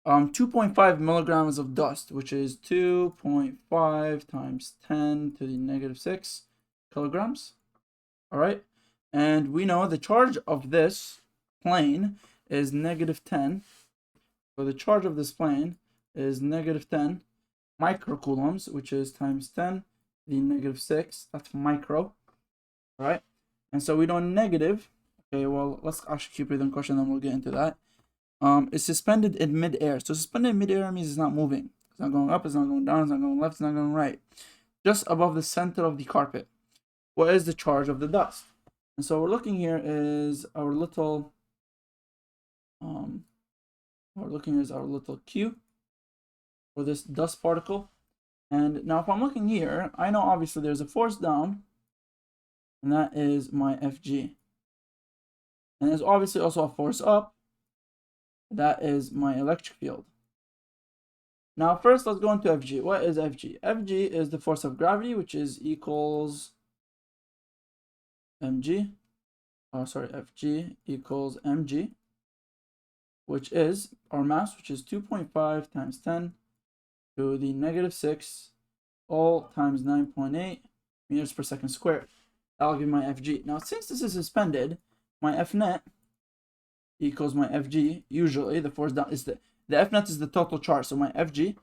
2.5 milligrams of dust, which is 2.5 times 10 to the negative 6 kilograms. All right. And we know the charge of this plane is negative 10. So the charge of this plane is negative 10 microcoulombs, which is times 10 to the negative 6. That's micro. All right. And so we know negative. Okay, well, let's actually keep reading the question, then we'll get into that. It's suspended in midair. So suspended in midair means it's not moving. It's not going up, it's not going down, it's not going left, it's not going right. Just above the center of the carpet. What is the charge of the dust? And so we're looking here is our little Q for this dust particle. And now if I'm looking here, I know obviously there's a force down, and that is my Fg. And there's obviously also a force up, that is my electric field. Now first let's go into Fg. What is Fg? Fg is the force of gravity, which is equals mg. Fg equals mg, which is our mass, which is 2.5 times 10 to the negative 6, all times 9.8 meters per second squared. That'll give my Fg. Now since this is suspended, my Fnet equals my Fg. Usually the force down is the Fnet is the total charge, so my Fg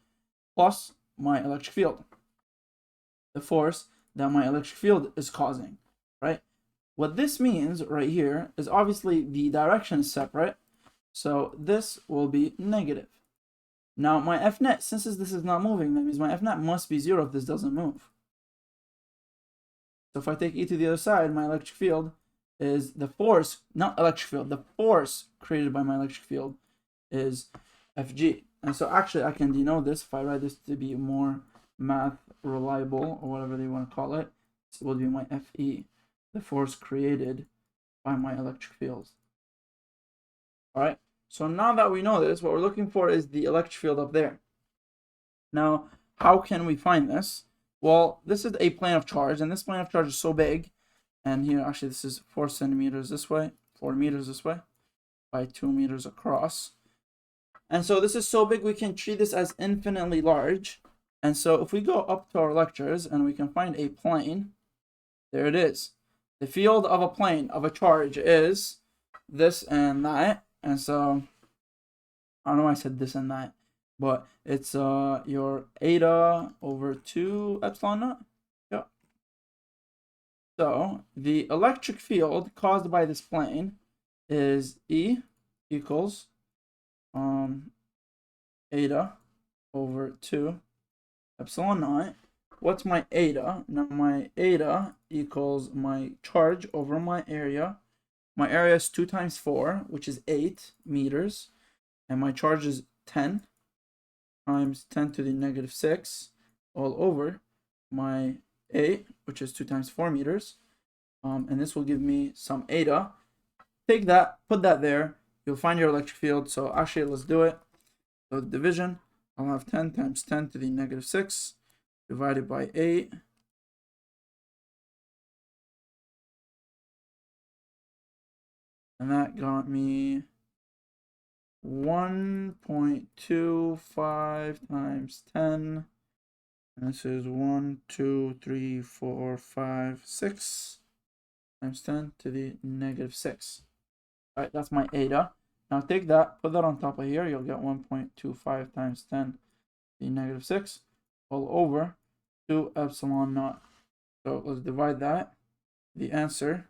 plus my electric field, the force that my electric field is causing, right? What this means right here is obviously the direction is separate, so this will be negative. Now my Fnet, since this is not moving, that means my Fnet must be 0 if this doesn't move. So if I take E to the other side, my electric field is the force, not electric field, the force created by my electric field is Fg. And so actually I can denote this, if I write this to be more math reliable, or whatever they want to call it, it will be my Fe, the force created by my electric fields. All right, so now that we know this, what we're looking for is the electric field up there. Now, how can we find this? Well, this is a plane of charge, and this plane of charge is so big, and here actually this is 4 centimeters this way, 4 meters this way. by 2 meters across. And so this is so big we can treat this as infinitely large. And so if we go up to our lectures and we can find a plane, there it is. The field of a plane of a charge is this and that. And so I don't know why I said this and that, but it's your eta over 2 epsilon naught. Yep. So the electric field caused by this plane is E equals eta over 2 epsilon naught. What's my eta? Now my eta equals my charge over my area. My area is 2 times 4, which is 8 meters. And my charge is 10 times 10 to the negative 6 all over my A, which is 2 times 4 meters. And this will give me some eta. Take that, put that there. You'll find your electric field. So actually, let's do it. So the division, I'll have 10 times 10 to the negative 6 divided by 8. And that got me 1.25 times 10. And this is 1, 2, 3, 4, 5, 6 times 10 to the negative 6. All right, that's my eta. Now take that, put that on top of here. You'll get 1.25 times 10 to the negative 6 all over 2 epsilon naught. So let's divide that, the answer,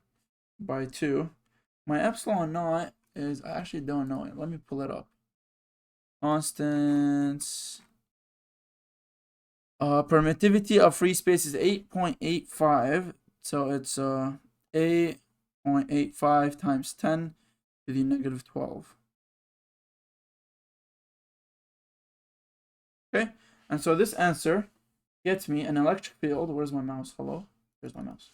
by 2. My epsilon naught is, I actually don't know it. Let me pull it up. Constants. Permittivity of free space is 8.85. So it's 8.85 times 10 to the negative 12. Okay, and so this answer gets me an electric field. Where's my mouse? Hello? There's my mouse.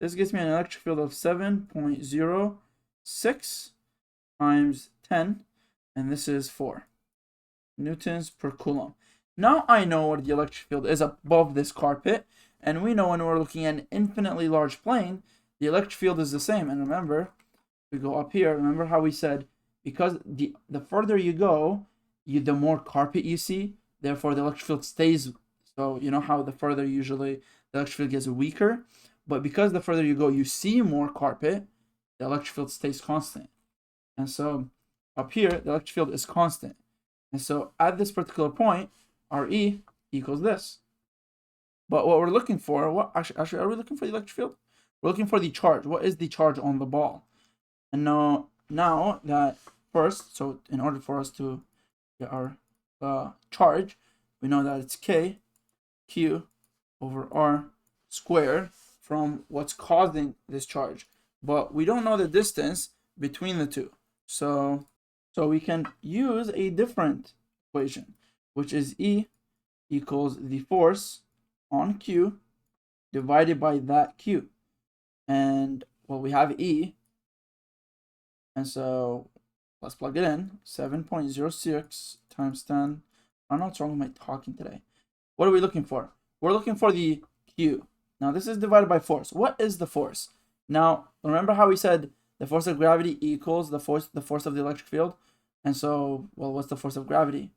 This gets me an electric field of 7.06 times 10, and this is 4 newtons per coulomb. Now I know what the electric field is above this carpet, and we know when we're looking at an infinitely large plane, the electric field is the same. And remember, we go up here, remember how we said, because the further you go, the more carpet you see, therefore the electric field stays. So you know how the further usually the electric field gets weaker, but because the further you go, you see more carpet, the electric field stays constant. And so up here, the electric field is constant. And so at this particular point, RE equals this. But what we're looking for, actually, are we looking for the electric field? We're looking for the charge. What is the charge on the ball? And now that first, so in order for us to get our charge, we know that it's K, Q over R squared from what's causing this charge. But we don't know the distance between the two. So we can use a different equation, which is E equals the force on Q divided by that Q. And well, we have E. And so let's plug it in. 7.06 times 10. I don't know what's wrong with my talking today. What are we looking for? We're looking for the Q. Now this is divided by force. What is the force? Now remember how we said the force of gravity equals the force of the electric field? And so, well, what's the force of gravity?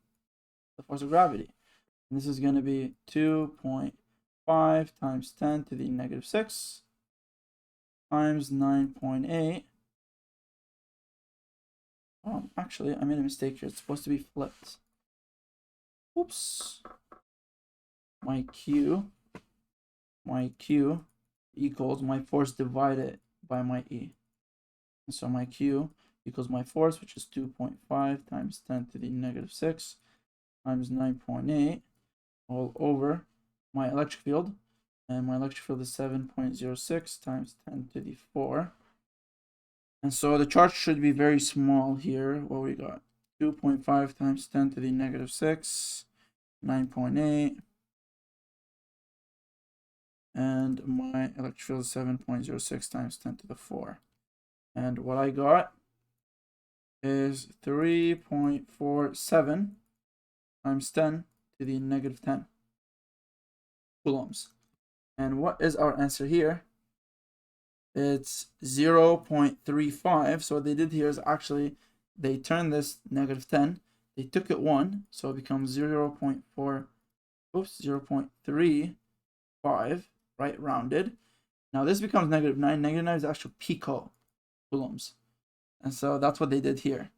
The force of gravity. And this is going to be 2.5 times 10 to the negative 6 times 9.8. Actually, I made a mistake here. It's supposed to be flipped. Oops. My Q equals my force divided by my E. And so my Q equals my force, which is 2.5 times 10 to the negative 6 times 9.8 all over my electric field. And my electric field is 7.06 times 10 to the 4. And so the charge should be very small here. What we got? 2.5 times 10 to the negative 6, 9.8. And my electric field is 7.06 times 10 to the 4. And what I got is 3.47 times 10 to the negative 10 coulombs. And what is our answer here? It's 0.35. So what they did here is actually they turn this -10, they took it 1, so it becomes 0.35, right, rounded. Now this becomes -9. -9 is actual picocoulombs. And so that's what they did here,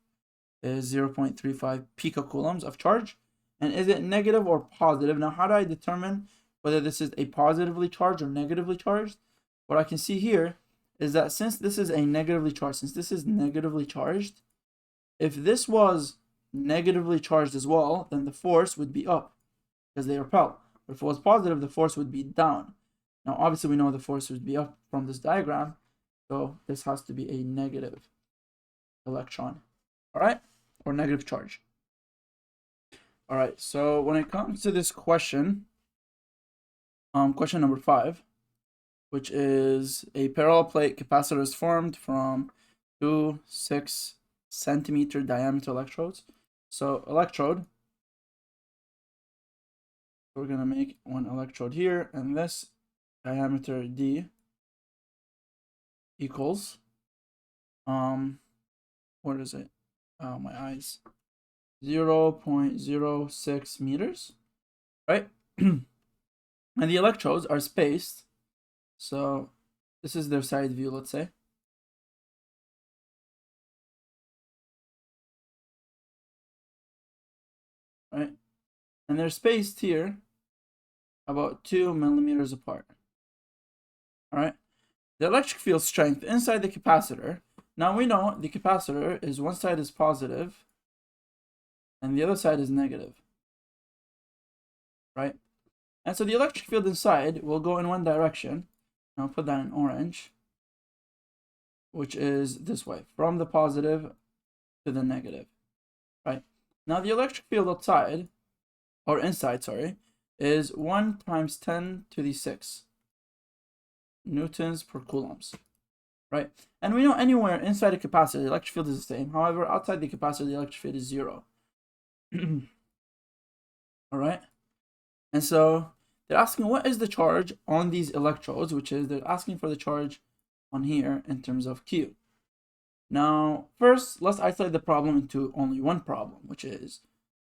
is 0.35 picocoulombs of charge. And is it negative or positive? Now, how do I determine whether this is a positively charged or negatively charged? What I can see here is that since this is negatively charged, if this was negatively charged as well, then the force would be up because they repel. But if it was positive, the force would be down. Now, obviously, we know the force would be up from this diagram, so this has to be a negative electron, all right, or negative charge. All right, so when it comes to this question, question number 5, which is a parallel plate capacitor is formed from 2 6-centimeter diameter electrodes. So electrode, we're gonna make one electrode here, and this diameter D equals what is it? Oh, my eyes. 0.06 meters, right? And the electrodes are spaced. So this is their side view, let's say. Right? And they're spaced here about 2 millimeters apart. All right? The electric field strength inside the capacitor. Now we know the capacitor is one side is positive and the other side is negative. Right? And so the electric field inside will go in one direction. I'll put that in orange, which is this way, from the positive to the negative, right? Now the electric field outside, or inside, sorry, is 1 × 10⁶ newtons per coulombs, right? And we know anywhere inside a capacitor, the electric field is the same. However, outside the capacitor, the electric field is 0. All right? And so they're asking what is the charge on these electrodes, which is they're asking for the charge on here in terms of Q. Now, first, let's isolate the problem into only one problem, which is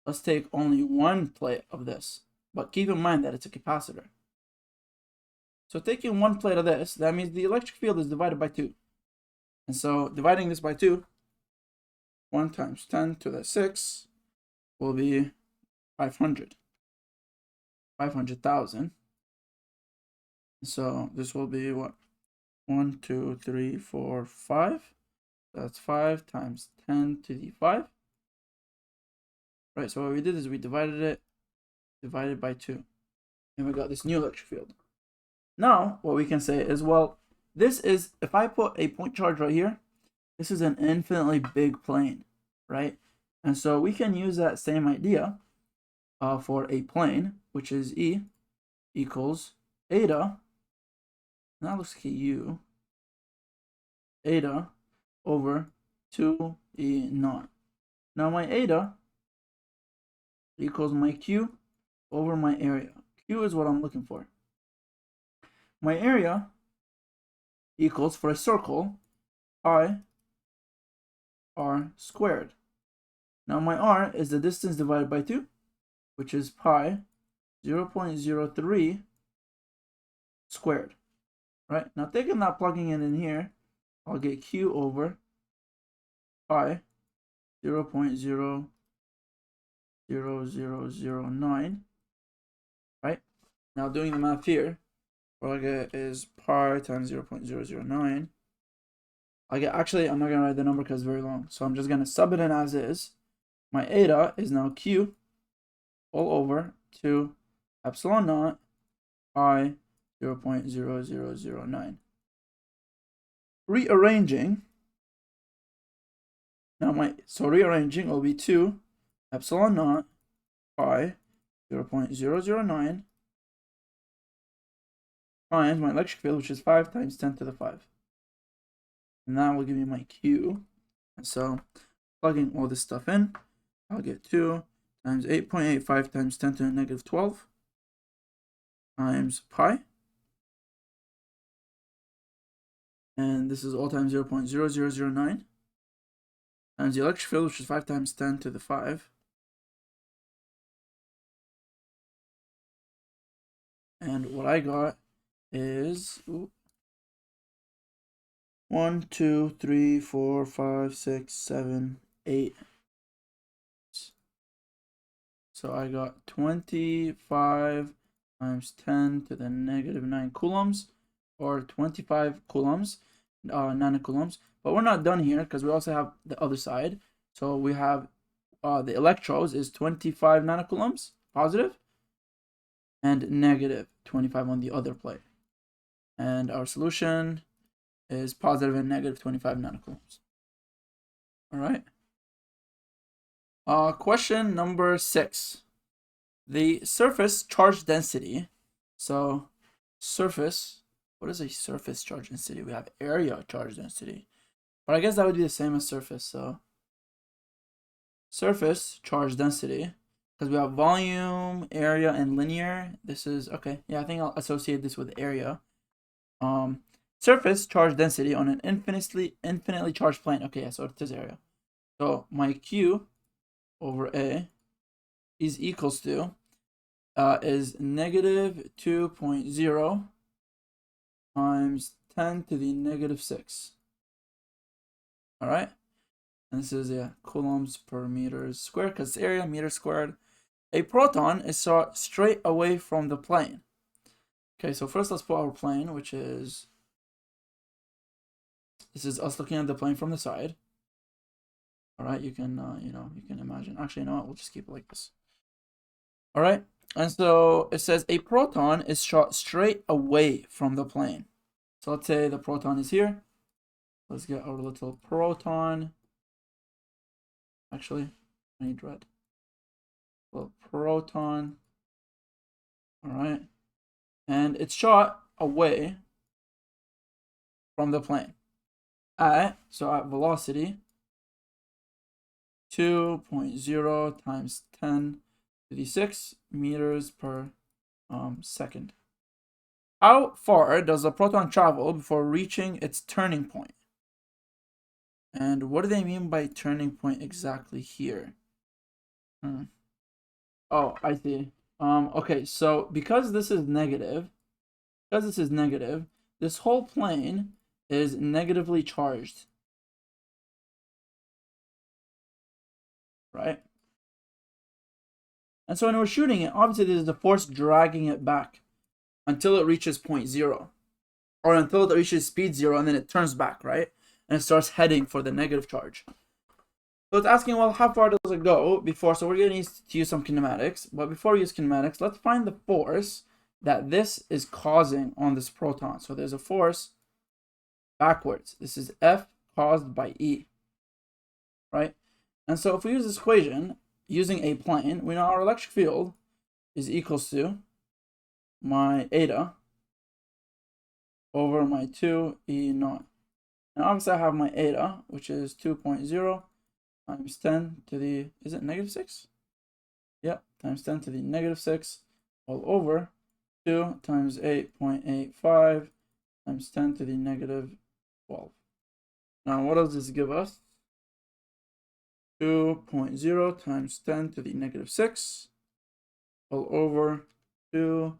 let's take only one plate of this, but keep in mind that it's a capacitor. So taking one plate of this, that means the electric field is divided by 2. And so dividing this by 2, 1 × 10⁶ will be 500,000. So this will be what? 1, 2, 3, 4, 5. That's 5 × 10⁵. Right, so what we did is we divided by 2. And we got this new electric field. Now, what we can say is, well, this is, if I put a point charge right here, this is an infinitely big plane, right? And so we can use that same idea for a plane, which is E equals eta, and that looks like a U, eta over 2E0. Now my eta equals my Q over my area. Q is what I'm looking for. My area equals, for a circle, pi r squared. Now my r is the distance divided by 2, which is pi 0.03 squared. Right? Now taking that, plugging it in here, I'll get Q over pi 0.00009. Right? Now doing the math here, what I get is pi times 0.009. I get, actually, I'm not going to write the number because it's very long. So I'm just going to sub it in as is. My eta is now Q all over 2 epsilon naught pi 0.0009. Rearranging. Now rearranging will be 2 epsilon naught pi 0.009 times my electric field, which is 5 × 10⁵. And that will give me my Q. And so plugging all this stuff in, I'll get 2 times 8.85 times 10⁻⁻12 times pi. And this is all times 0.0009. times the electric field, which is 5 times 10 to the 5. And what I got is 1, 2, 3, 4, 5, 6, 7, 8. So I got 25 times 10 to the negative 9 coulombs, or 25 coulombs, nanocoulombs. But we're not done here because we also have the other side. So we have the electrodes is 25 nanocoulombs, positive, and negative 25 on the other plate. And our solution is positive and negative 25 nanocoulombs. All right. Question number 6. The surface charge density. So surface, what is a surface charge density? We have area charge density. But I guess that would be the same as surface. So surface charge density, because we have volume, area, and linear. This is, okay, yeah, I think I'll associate this with area. Surface charge density on an infinitely charged plane. Okay, yeah, so it is area. So my Q over A is equals to is negative 2.0 times 10 to the negative 6. All right, and this is coulombs per meters squared because it's area, meters squared. A proton is shot straight away from the plane. Okay, so first let's put our plane, which is, this is us looking at the plane from the side. All right, you can you can imagine. Actually, you know what? We'll just keep it like this. All right, and so it says a proton is shot straight away from the plane. So let's say the proton is here. Let's get our little proton. Actually, I need red. Little proton. All right, and it's shot away from the plane at velocity 2.0 times 10 to the 6 meters per second. How far does the proton travel before reaching its turning point? And what do they mean by turning point exactly here? Oh, I see. Okay, so because this is negative, this whole plane is negatively charged. Right? And so when we're shooting it, obviously there's a force dragging it back until it reaches point 0. Or until it reaches speed 0, and then it turns back, right? And it starts heading for the negative charge. So it's asking, well, how far does it go before? So we're going to need to use some kinematics. But before we use kinematics, let's find the force that this is causing on this proton. So there's a force backwards. This is F caused by E, right? And so if we use this equation using a plane, we know our electric field is equals to my eta over my 2E0. And obviously I have my eta, which is 2.0 times 10 to the, is it negative 6? Yep, times 10 to the negative 6 all over 2 times 8.85 times 10 to the negative 12. Now what does this give us? 2.0 times 10 to the negative 6 all over 2,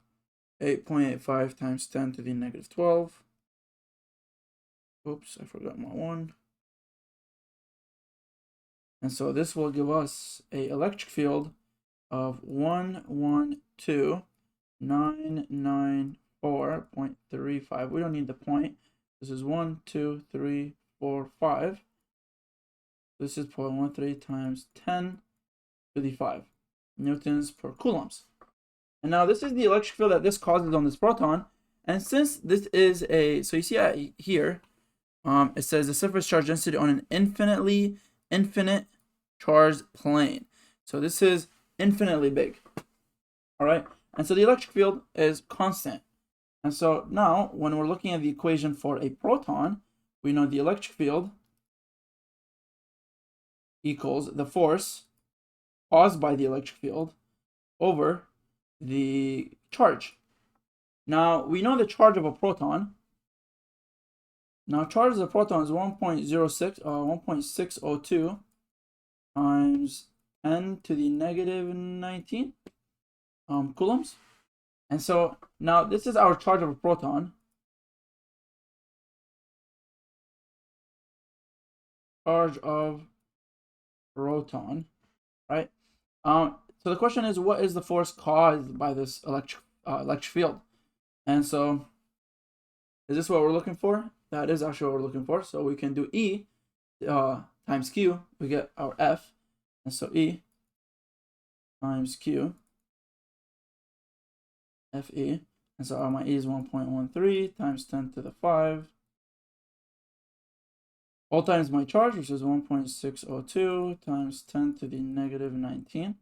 8.85 times 10 to the negative 12. Oops, I forgot my 1. And so this will give us a electric field of 112,994.35. We don't need the point. This is 1, 2, 3, 4, 5. This is 0.13 times 10 to the 5 newtons per coulombs. And now this is the electric field that this causes on this proton. And since this is a, so you see here, it says the surface charge density on an infinite charged plane. So this is infinitely big. All right. And so the electric field is constant. And so now when we're looking at the equation for a proton, we know the electric field equals the force caused by the electric field over the charge. Now we know the charge of a proton Now charge of the proton is 1.602 times 10 to the negative 19 coulombs. And so now this is our charge of a proton. Charge of proton, right? So the question is, what is the force caused by this electric field? And so, is this what we're looking for? That is actually what we're looking for. So we can do E times Q. We get our F, and so E times Q, Fe, and so my E is 1.13 times 10 to the 5. All times my charge, which is 1.602 times 10 to the negative 19.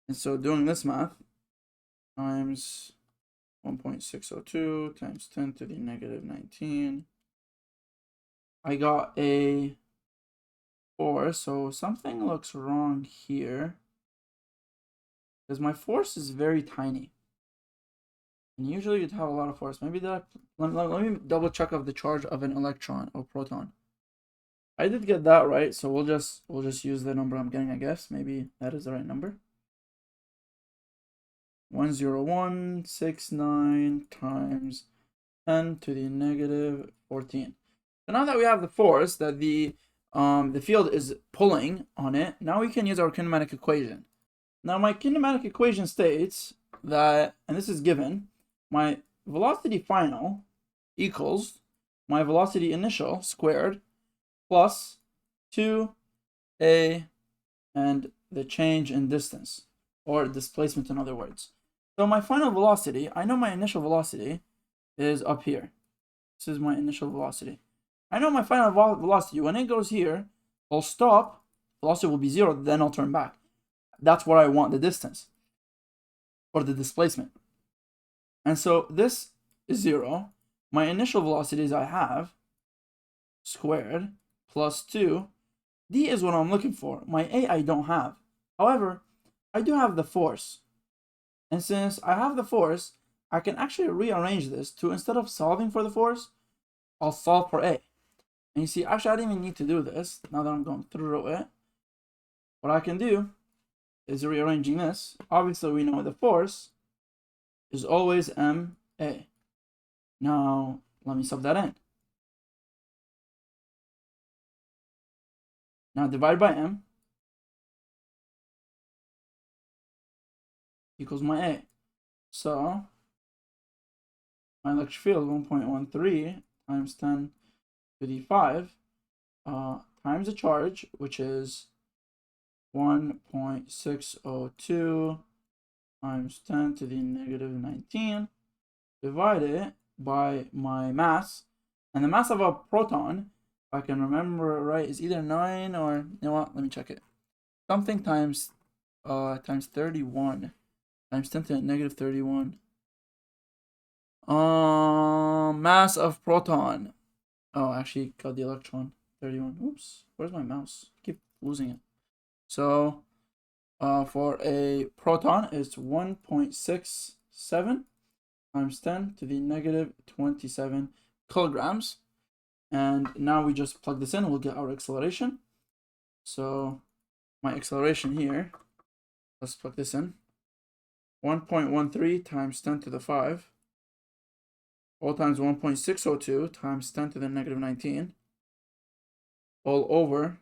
And so doing this math, times 1.602 times 10 to the negative 19. I got a 4, so something looks wrong here. Because my force is very tiny. And usually you'd have a lot of force. Maybe that. Let me double check of the charge of an electron or proton. I did get that right, so we'll just use the number I'm getting, I guess. Maybe that is the right number. 10169 times 10 to the negative 14. So now that we have the force that the field is pulling on it, now we can use our kinematic equation. Now my kinematic equation states that, and this is given, my velocity final equals my velocity initial squared plus 2a and the change in distance, or displacement in other words. So my final velocity, I know my initial velocity is up here. This is my initial velocity. I know my final velocity. When it goes here, I'll stop. Velocity will be 0, then I'll turn back. That's what I want, the distance, or the displacement. And so this is 0. My initial velocities I have, squared, plus 2. D is what I'm looking for. My A I don't have. However, I do have the force. And since I have the force, I can actually rearrange this to, instead of solving for the force, I'll solve for A. And you see, actually, I didn't even need to do this. Now that I'm going through it, what I can do is rearranging this. Obviously, we know the force is always ma. Now, let me sub that in. Now, divide by m equals my A. So, my electric field 1.13 times 10 to the 5 times the charge, which is 1.602 times 10 to the negative 19, divided by my mass. And the mass of a proton, if I can remember right, is either 9 or, you know what, let me check it. Something times 31 times 10 to the negative 31. Mass of proton. Oh, actually got the electron. 31. Oops. Where's my mouse? I keep losing it. So, for a proton, it's 1.67 times 10 to the negative 27 kilograms. And now we just plug this in. We'll get our acceleration. So, my acceleration here, let's plug this in. 1.13 times 10 to the 5. All times 1.602 times 10 to the negative 19, all over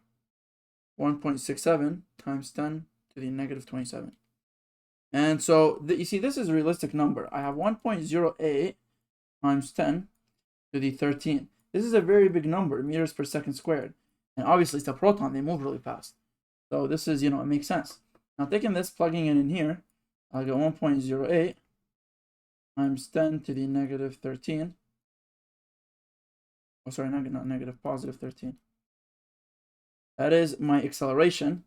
1.67 times 10 to the negative 27. And so, you see, this is a realistic number. I have 1.08 times 10 to the 13. This is a very big number, meters per second squared. And obviously, it's a proton. They move really fast. So this is, it makes sense. Now, taking this, plugging it in here, I'll get 1.08 times 10 to the negative 13. Oh, sorry, not negative, positive 13. That is my acceleration,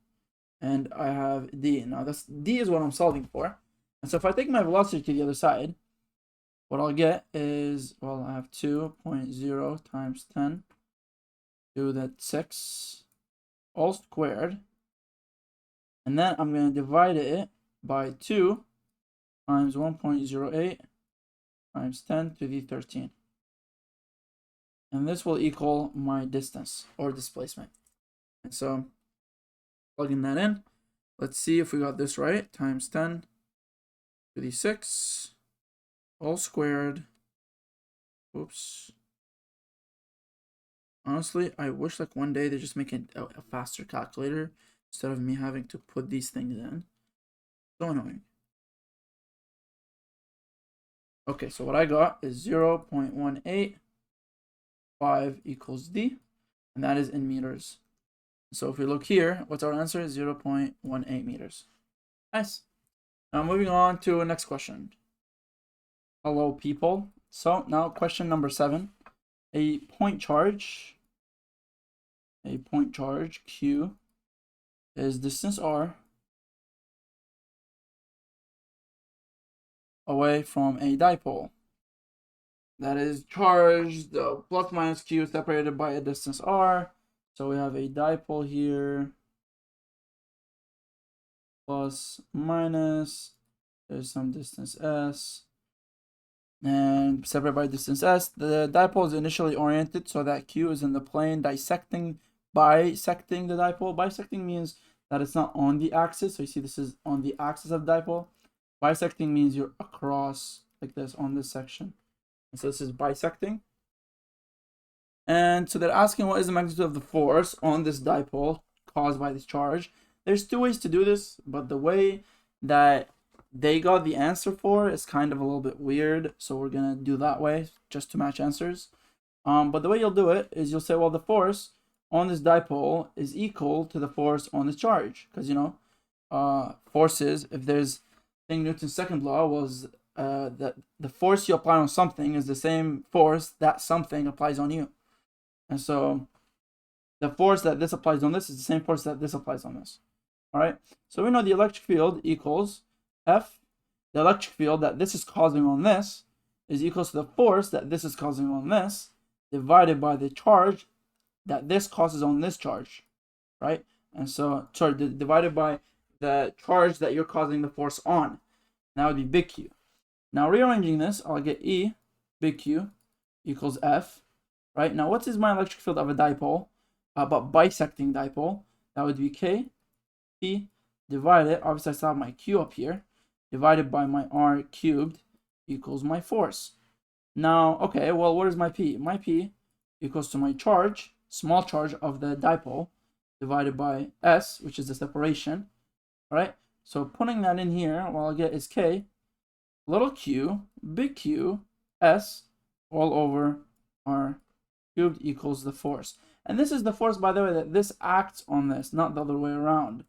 and I have d. Now, d is what I'm solving for. And so if I take my velocity to the other side, what I'll get is, well, I have 2.0 times 10 to the 6 all squared. And then I'm going to divide it by 2 times 1.08 times 10 to the 13. And this will equal my distance or displacement. And so plugging that in, let's see if we got this right. Times 10 to the 6 all squared. Oops. Honestly, I wish like one day they just make a faster calculator instead of me having to put these things in. So annoying. Okay, so what I got is 0.185 equals D, and that is in meters. So if we look here, what's our answer? 0.18 meters. Nice. Now moving on to the next question. Hello, people. So now question number 7. A point charge Q is distance R away from a dipole that is charged plus minus Q separated by a distance R. So we have a dipole here, plus minus, there's some distance S, and separated by distance S. The dipole is initially oriented so that Q is in the plane bisecting the dipole. Bisecting means that it's not on the axis. So you see this is on the axis of dipole. Bisecting means you're across like this on this section. And so this is bisecting. And so they're asking what is the magnitude of the force on this dipole caused by this charge. There's 2 ways to do this, but the way that they got the answer for is kind of a little bit weird. So we're going to do that way just to match answers. But the way you'll do it is you'll say, well, the force on this dipole is equal to the force on this charge. Because, you know, forces, if there's thing Newton's second law was that the force you apply on something is the same force that something applies on you. And so the force that this applies on this is the same force that this applies on this. All right. So we know the electric field equals F. The electric field that this is causing on this is equal to the force that this is causing on this divided by the charge that this causes on this charge, right? And so, sorry, divided by the charge that you're causing the force on. That would be big Q. Now rearranging this, I'll get E, big Q, equals F, right? Now what is my electric field of a dipole? But bisecting dipole, that would be K, P, divided, obviously I still have my Q up here, divided by my R cubed equals my force. Now, okay, well, what is my P? My P equals to my charge, small charge of the dipole, divided by S, which is the separation, right? So putting that in here, what I'll get is K, little q, big Q, S, all over R cubed equals the force. And this is the force, by the way, that this acts on this, not the other way around.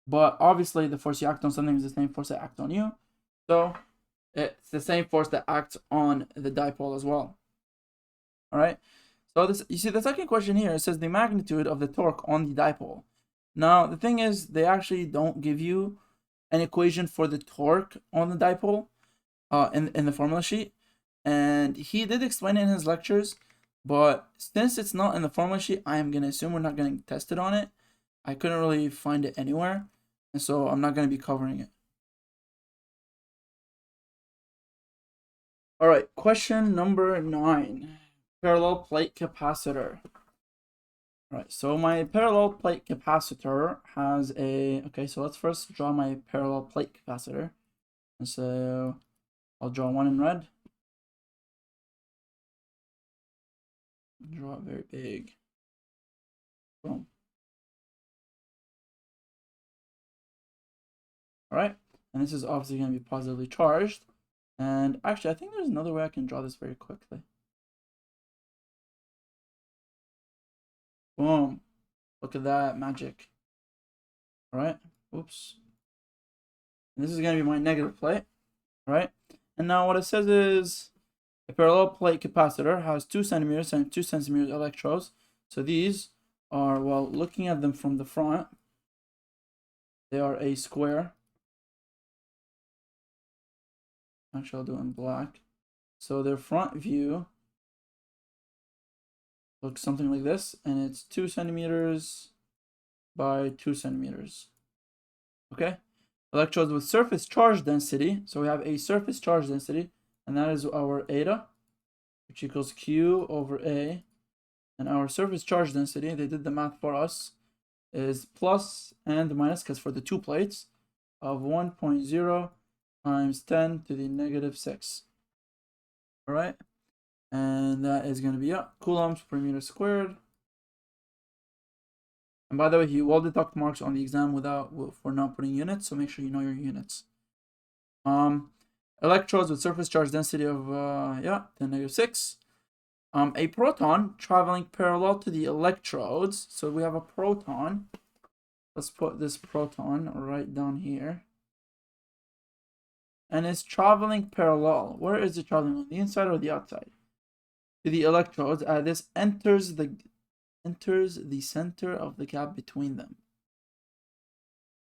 But obviously, the force you act on something is the same force that acts on you. So it's the same force that acts on the dipole as well. All right. So this, you see the second question here, it says the magnitude of the torque on the dipole. Now, the thing is, they actually don't give you an equation for the torque on the dipole in the formula sheet. And he did explain it in his lectures, but since it's not in the formula sheet, I am going to assume we're not going to test it on it. I couldn't really find it anywhere, and so I'm not going to be covering it. All right, question number 9, parallel plate capacitor. All right, so my parallel plate capacitor has a, okay, so let's first draw my parallel plate capacitor. And so I'll draw one in red. Draw it very big. Boom. All right, and this is obviously going to be positively charged. And actually, I think there's another way I can draw this very quickly. Boom. Look at that magic. All right. Oops. And this is going to be my negative plate. All right. And now what it says is a parallel plate capacitor has 2 centimeters and 2 centimeters electrodes. So these are, well, looking at them from the front, they are a square. Actually, I'll do it in black. So their front view looks something like this, and it's 2 centimeters by 2 centimeters. Okay, electrodes with surface charge density. So we have a surface charge density, and that is our eta, which equals Q over A And our surface charge density, they did the math for us, is plus and minus, because for the two plates, of 1.0 times 10 to the negative 6. All right, and that is going to be coulombs per meter squared. And by the way, you will deduct marks on the exam for not putting units, so make sure you know your units. Electrodes with surface charge density of 10 negative 6. A proton traveling parallel to the electrodes. So we have a proton. Let's put this proton right down here. And it's traveling parallel. Where is it traveling? On the inside or the outside? To the electrodes. This enters the center of the gap between them.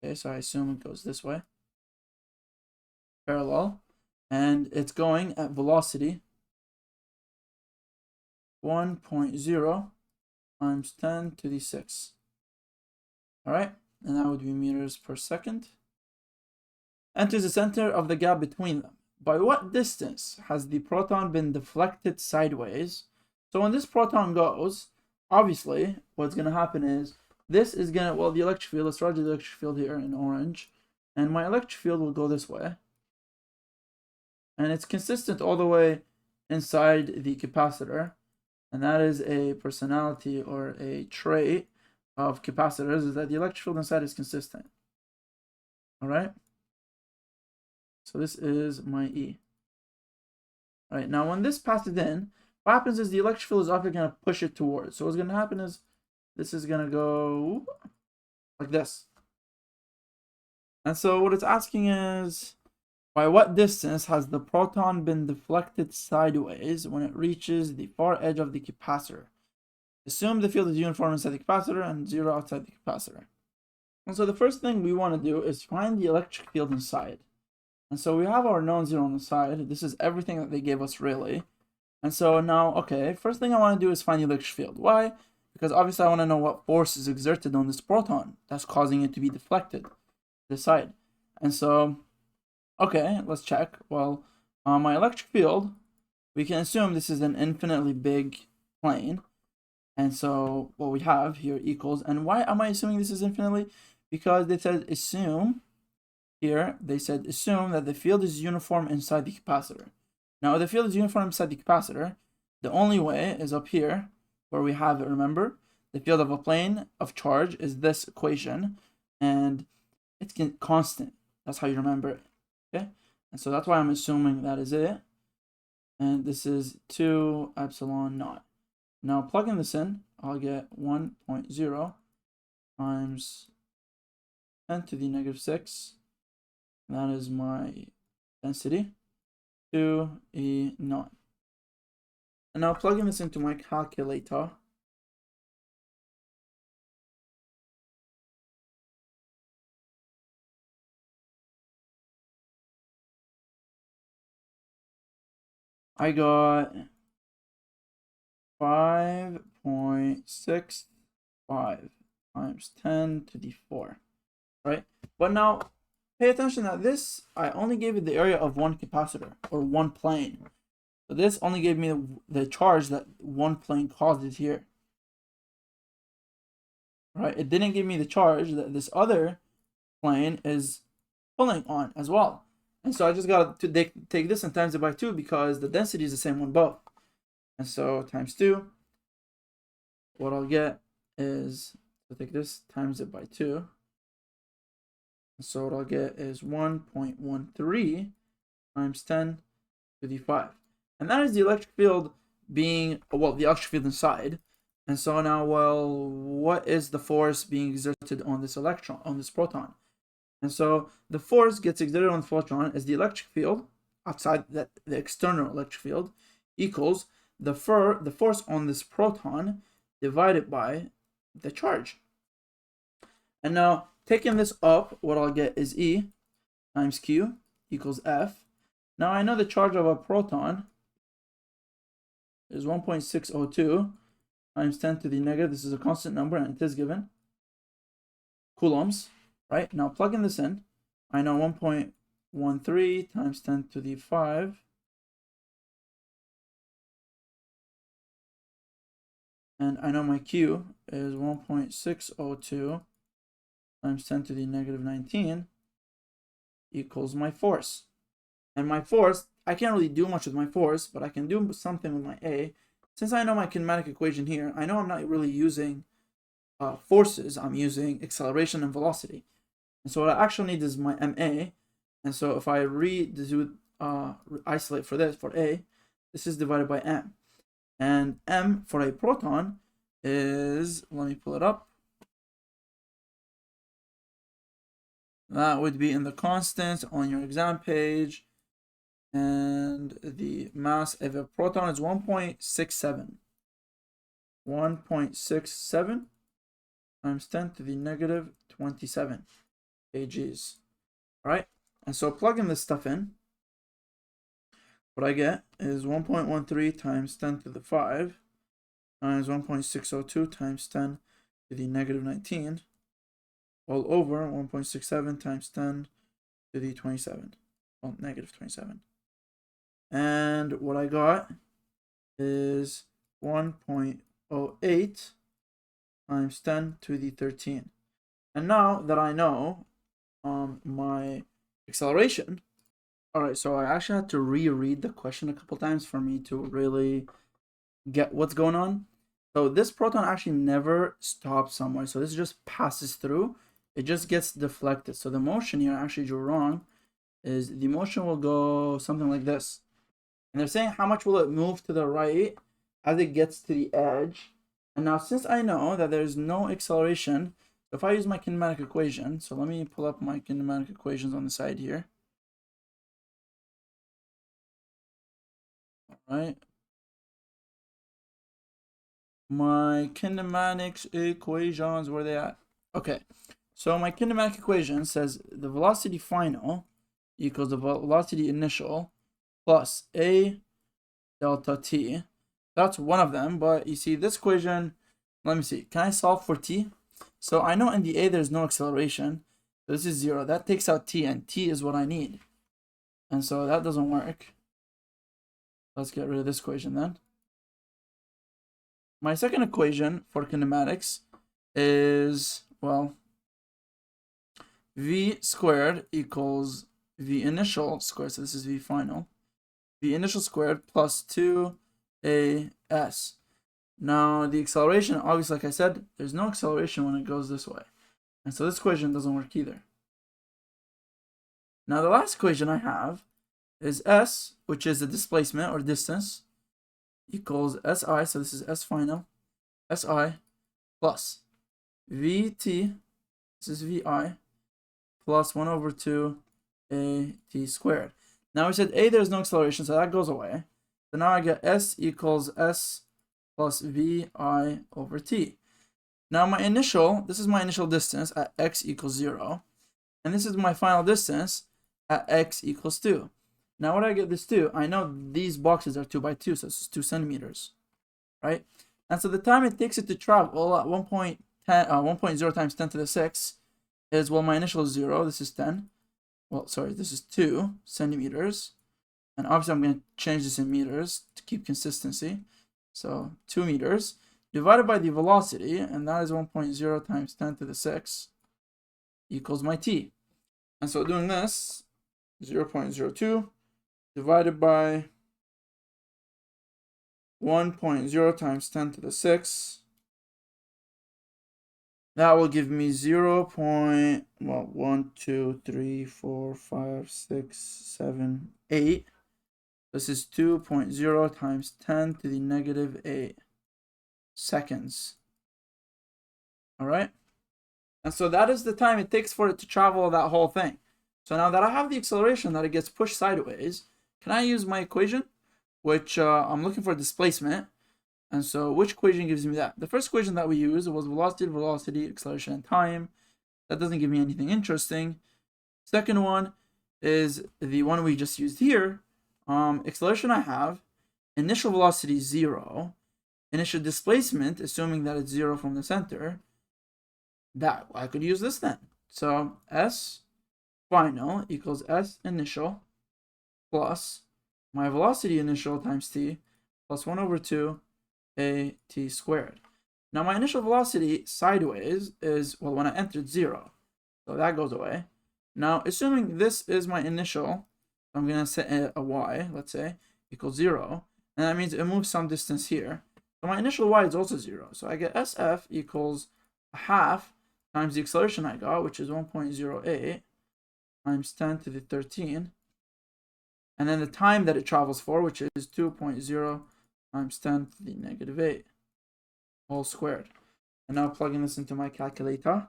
Okay, so I assume it goes this way. Parallel. And it's going at velocity 1.0 times 10 to the 6. Alright, and that would be meters per second. Enters the center of the gap between them. By what distance has the proton been deflected sideways? So when this proton goes, obviously, what's going to happen is, this is going to, well, the electric field, let's write the electric field here in orange. And my electric field will go this way. And it's consistent all the way inside the capacitor. And that is a personality or a trait of capacitors, is that the electric field inside is consistent. All right. So this is my E. All right. Now, when this passes in, what happens is the electric field is often going to push it towards. So what's going to happen is this is going to go like this. And so what it's asking is, by what distance has the proton been deflected sideways when it reaches the far edge of the capacitor? Assume the field is uniform inside the capacitor and 0 outside the capacitor. And so the first thing we want to do is find the electric field inside. And so we have our non-zero on the side. This is everything that they gave us, really. And so now, okay, first thing I want to do is find the electric field. Why? Because obviously I want to know what force is exerted on this proton that's causing it to be deflected to the side. And so, okay, let's check. Well, my electric field, we can assume this is an infinitely big plane. And so what we have here equals, and why am I assuming this is infinitely? Because they said assume, here they said assume that the field is uniform inside the capacitor. Now, if the field is uniform inside the capacitor, the only way is up here where we have it, remember? The field of a plane of charge is this equation, and it's constant. That's how you remember it, okay? And so that's why I'm assuming that is it. And this is 2 epsilon naught. Now, plugging this in, I'll get 1.0 times 10 to the negative 6. That is my density, 2E naught. And now plugging this into my calculator, I got 5.65 times 10 to the 4, right? But now, pay attention that this, I only gave it the area of one capacitor, or one plane. So this only gave me the charge that one plane causes here. Right? It didn't give me the charge that this other plane is pulling on as well. And so I just got to take this and times it by 2 because the density is the same on both. And so times 2, what I'll get is, so take this, times it by 2. So what I'll get is 1.13 times 10 to the 5. And that is the electric field being, well, the electric field inside. And so now, well, what is the force being exerted on this electron, on this proton? And so the force gets exerted on the proton as the electric field outside, that the external electric field, equals the force on this proton divided by the charge. And now, taking this up, what I'll get is E times Q equals F. Now I know the charge of a proton is 1.602 times 10 to the negative. This is a constant number and it is given. Coulombs, right? Now plugging this in, I know 1.13 times 10 to the 5 And I know my Q is 1.602 times 10 to the negative 19 equals my force. And my force, I can't really do much with my force, but I can do something with my A. Since I know my kinematic equation here, I know I'm not really using forces, I'm using acceleration and velocity. And so what I actually need is my MA. And so if I isolate for this, for A, this is divided by M. And M for a proton is, let me pull it up. That would be in the constants on your exam page. And the mass of a proton is 1.67. 1.67 times 10 to the negative 27 kgs. All right, and so plugging this stuff in, what I get is 1.13 times 10 to the 5 times 1.602 times 10 to the negative 19 all over 1.67 times 10 to the 27, well, negative 27. And what I got is 1.08 times 10 to the 13. And now that I know my acceleration, all right, so I actually had to reread the question a couple times for me to really get what's going on. So this proton actually never stops somewhere. So this just passes through. It just gets deflected. So the motion here, I actually drew wrong, is the motion will go something like this. And they're saying how much will it move to the right as it gets to the edge. And now since I know that there's no acceleration, if I use my kinematic equation, so let me pull up my kinematic equations on the side here. All right. My kinematics equations, where are they at? Okay, so my kinematic equation says the velocity final equals the velocity initial plus a delta t. That's one of them, but you see this equation, let me see, can I solve for t? So I know in the a there's no acceleration, so this is 0. That takes out t, and t is what I need. And so that doesn't work. Let's get rid of this equation then. My second equation for kinematics is, well, v squared equals v initial squared, so this is v final, v initial squared plus 2as. Now the acceleration, obviously, like I said, there's no acceleration when it goes this way, and so this equation doesn't work either. Now the last equation I have is s, which is the displacement or distance, equals si, so this is s final, si plus vt, this is vi, plus 1 over 2 a t squared. Now we said a, there's no acceleration, so that goes away. So now I get s equals s plus vi over t. Now my initial, this is my initial distance at x equals 0. And this is my final distance at x equals 2. Now what do I get this to? I know these boxes are 2 by 2, so this is 2 centimeters, right? And so the time it takes it to travel at 1.0 times 10 to the 6 is, well, my initial is 0, this is 10. Well, sorry, this is 2 centimeters. And obviously I'm going to change this in meters to keep consistency. So 2 meters divided by the velocity, and that is 1.0 times 10 to the 6 equals my t. And so doing this, 0.02 divided by 1.0 times 10 to the 6, that will give me 1, 2, 3, 4, 5, 6, 7, 8. This is 2.0 times 10 to the negative 8 seconds. All right. And so that is the time it takes for it to travel that whole thing. So now that I have the acceleration that it gets pushed sideways, can I use my equation, which I'm looking for displacement? And so which equation gives me that? The first equation that we used was velocity, acceleration, and time. That doesn't give me anything interesting. Second one is the one we just used here. Acceleration I have, initial velocity 0, initial displacement, assuming that it's 0 from the center, that I could use this then. So s final equals s initial plus my velocity initial times t plus 1 over 2 at squared. Now my initial velocity sideways is, well, when I entered 0. So that goes away. Now, assuming this is my initial, I'm going to set a y, let's say, equals 0. And that means it moves some distance here. So my initial y is also 0. So I get SF equals a half times the acceleration I got, which is 1.08 times 10 to the 13. And then the time that it travels for, which is 2.0 times 10 to the negative 8, all squared. And now plugging this into my calculator,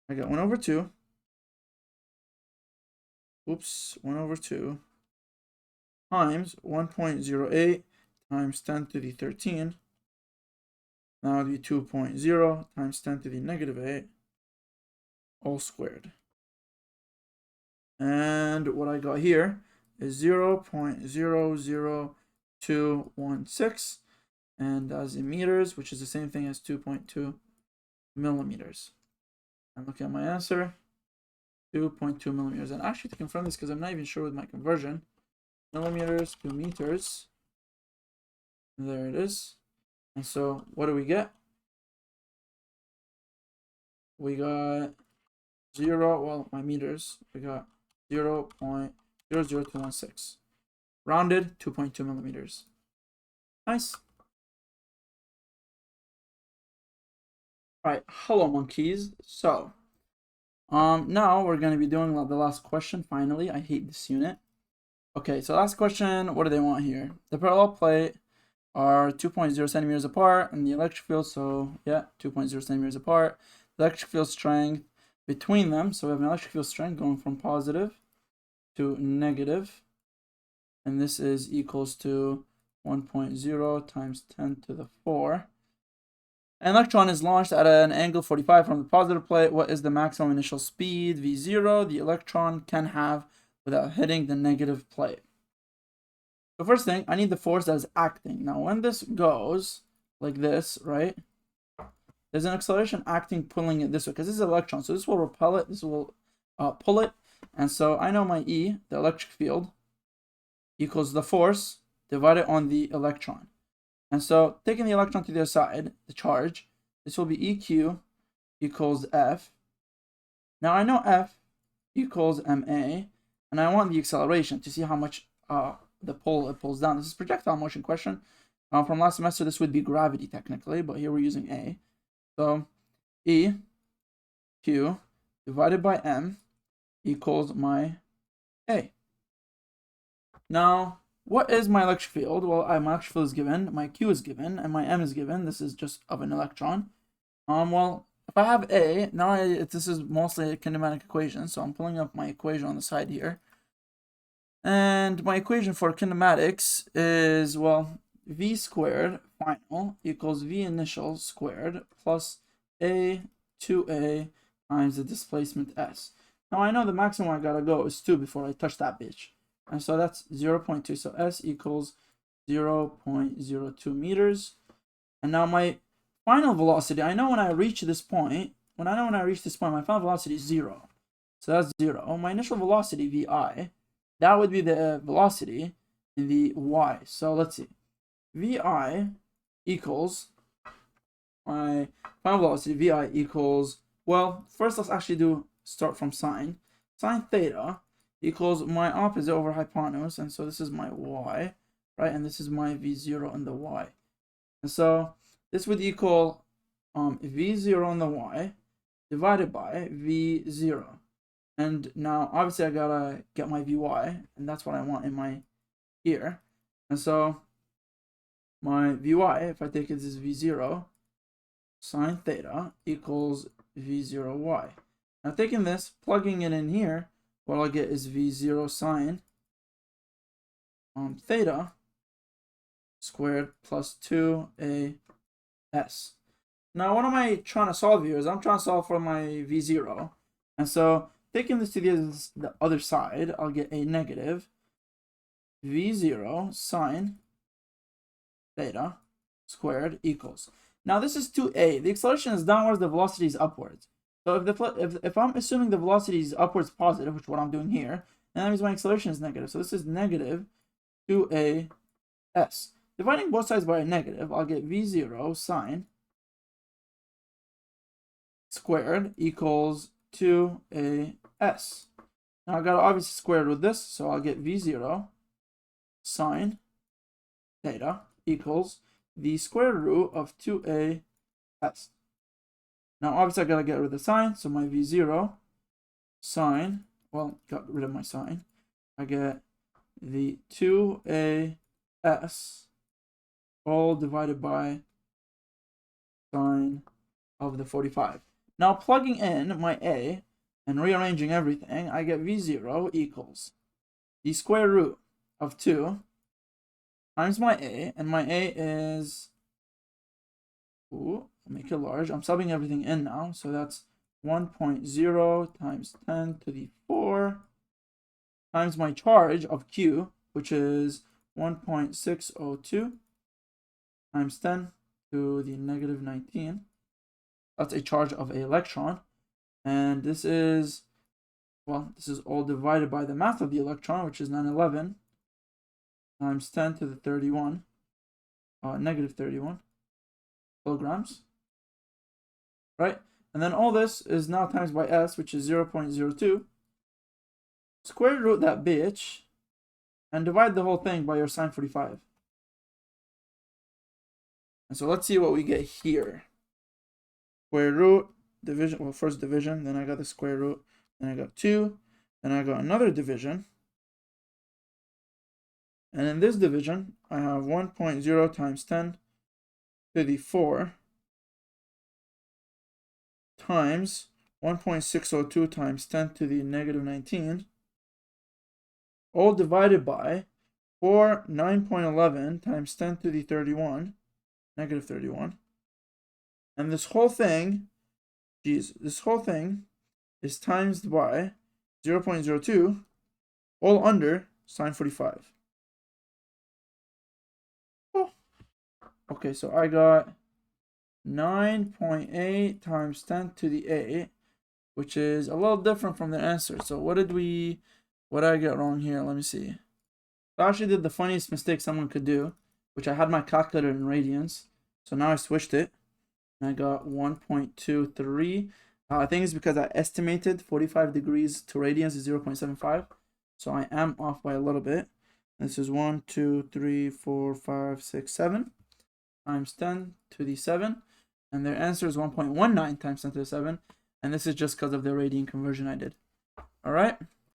I got 1 over 2. Oops, 1 over 2 times 1.08 times 10 to the 13. Now it'll be 2.0 times 10 to the negative 8, all squared. And what I got here is 0.00216, and as in meters, which is the same thing as 2.2 millimeters. And look at my answer, 2.2 millimeters. And actually, to confirm this, because I'm not even sure with my conversion, millimeters to meters, there it is. And so what do we get? We got 0, well, my meters, we got 0.00216. Rounded, 2.2 millimeters. Nice. Alright, hello monkeys. So, now we're going to be doing the last question, finally. I hate this unit. Okay, so last question, what do they want here? The parallel plate are 2.0 centimeters apart, and the electric field, so yeah, 2.0 centimeters apart. The electric field strength between them, so we have an electric field strength going from positive to negative, and this is equals to 1.0 times 10 to the 4. An electron is launched at an angle 45 from the positive plate. What is the maximum initial speed, v0, the electron can have without hitting the negative plate? The first thing, I need the force that is acting. Now, when this goes like this, right, there's an acceleration acting, pulling it this way, because this is an electron. So this will repel it, this will pull it. And so I know my E, the electric field, equals the force divided on the electron. And so taking the electron to the other side, the charge, this will be EQ equals F. Now I know F equals MA, and I want the acceleration to see how much the pull it pulls down. This is projectile motion question. From last semester, this would be gravity technically, but here we're using A. So EQ divided by M equals my A. Now, what is my electric field? Well, my electric field is given, my Q is given, and my M is given. This is just of an electron. Well, if I have A, now this is mostly a kinematic equation, so I'm pulling up my equation on the side here. And my equation for kinematics is, well, V squared final equals V initial squared plus A 2A times the displacement S. Now I know the maximum I gotta go is 2 before I touch that bitch. And so that's 0.2. So S equals 0.02 meters. And now my final velocity, I know when I reach this point, my final velocity is 0. So that's 0. My initial velocity, VI, that would be the velocity in the Y. So let's see. VI equals, my final velocity, VI equals, well, first let's actually start from sine. Sine theta equals my opposite over hypotenuse, and so this is my y, right, and this is my v0 on the y, and so this would equal v0 on the y divided by v0, and now obviously I gotta get my vy, and that's what I want in my here, and so my vy, if I take it as v0 sine theta equals v0y. Now taking this, plugging it in here, what I'll get is v0 sine theta squared plus 2as. Now what am I trying to solve here is I'm trying to solve for my v0. And so taking this to the other side, I'll get a negative v0 sine theta squared equals. Now this is 2a. The acceleration is downwards, the velocity is upwards. So if I'm assuming the velocity is upwards positive, which is what I'm doing here, then that means my acceleration is negative. So this is negative 2as. dividing both sides by a negative, I'll get v0 sine squared equals 2as. Now I gotta obviously square root this, so I'll get v0 sine theta equals the square root of 2as. Now obviously I gotta get rid of the sine, so my v0 sine, well, got rid of my sine. I get the 2as all divided by sine of the 45. Now plugging in my a and rearranging everything, I get v0 equals the square root of 2 times my a, and my a is, I'll make it large. I'm subbing everything in now, so that's 1.0 times 10 to the 4 times my charge of q, which is 1.602 times 10 to the negative 19. That's a charge of an electron. And this is, well, this is all divided by the mass of the electron, which is 911 times 10 to the 31, negative 31 kilograms, right? And then all this is now times by s, which is 0.02. Square root that bitch and divide the whole thing by your sine 45. And so let's see what we get here. Square root, division, well, first division, then I got the square root, then I got 2, then I got another division. And in this division, I have 1.0 times 10 to the 4 times 1.602 times 10 to the negative 19, all divided by 9.11 times 10 to the 31, negative 31. And this whole thing, this whole thing is times by 0.02, all under sine 45. Oh. Okay, so I got 9.8 times 10 to the 8, which is a little different from the answer. So what did I get wrong here? Let me see. I actually did the funniest mistake someone could do, which I had my calculator in radians. So now I switched it, and I got 1.23. I think it's because I estimated 45 degrees to radians is 0.75. So I am off by a little bit. This is 1, 2, 3, 4, 5, 6, 7 times 10 to the 7. And their answer is 1.19 times 10 to the 7. And this is just because of the radian conversion I did. All right.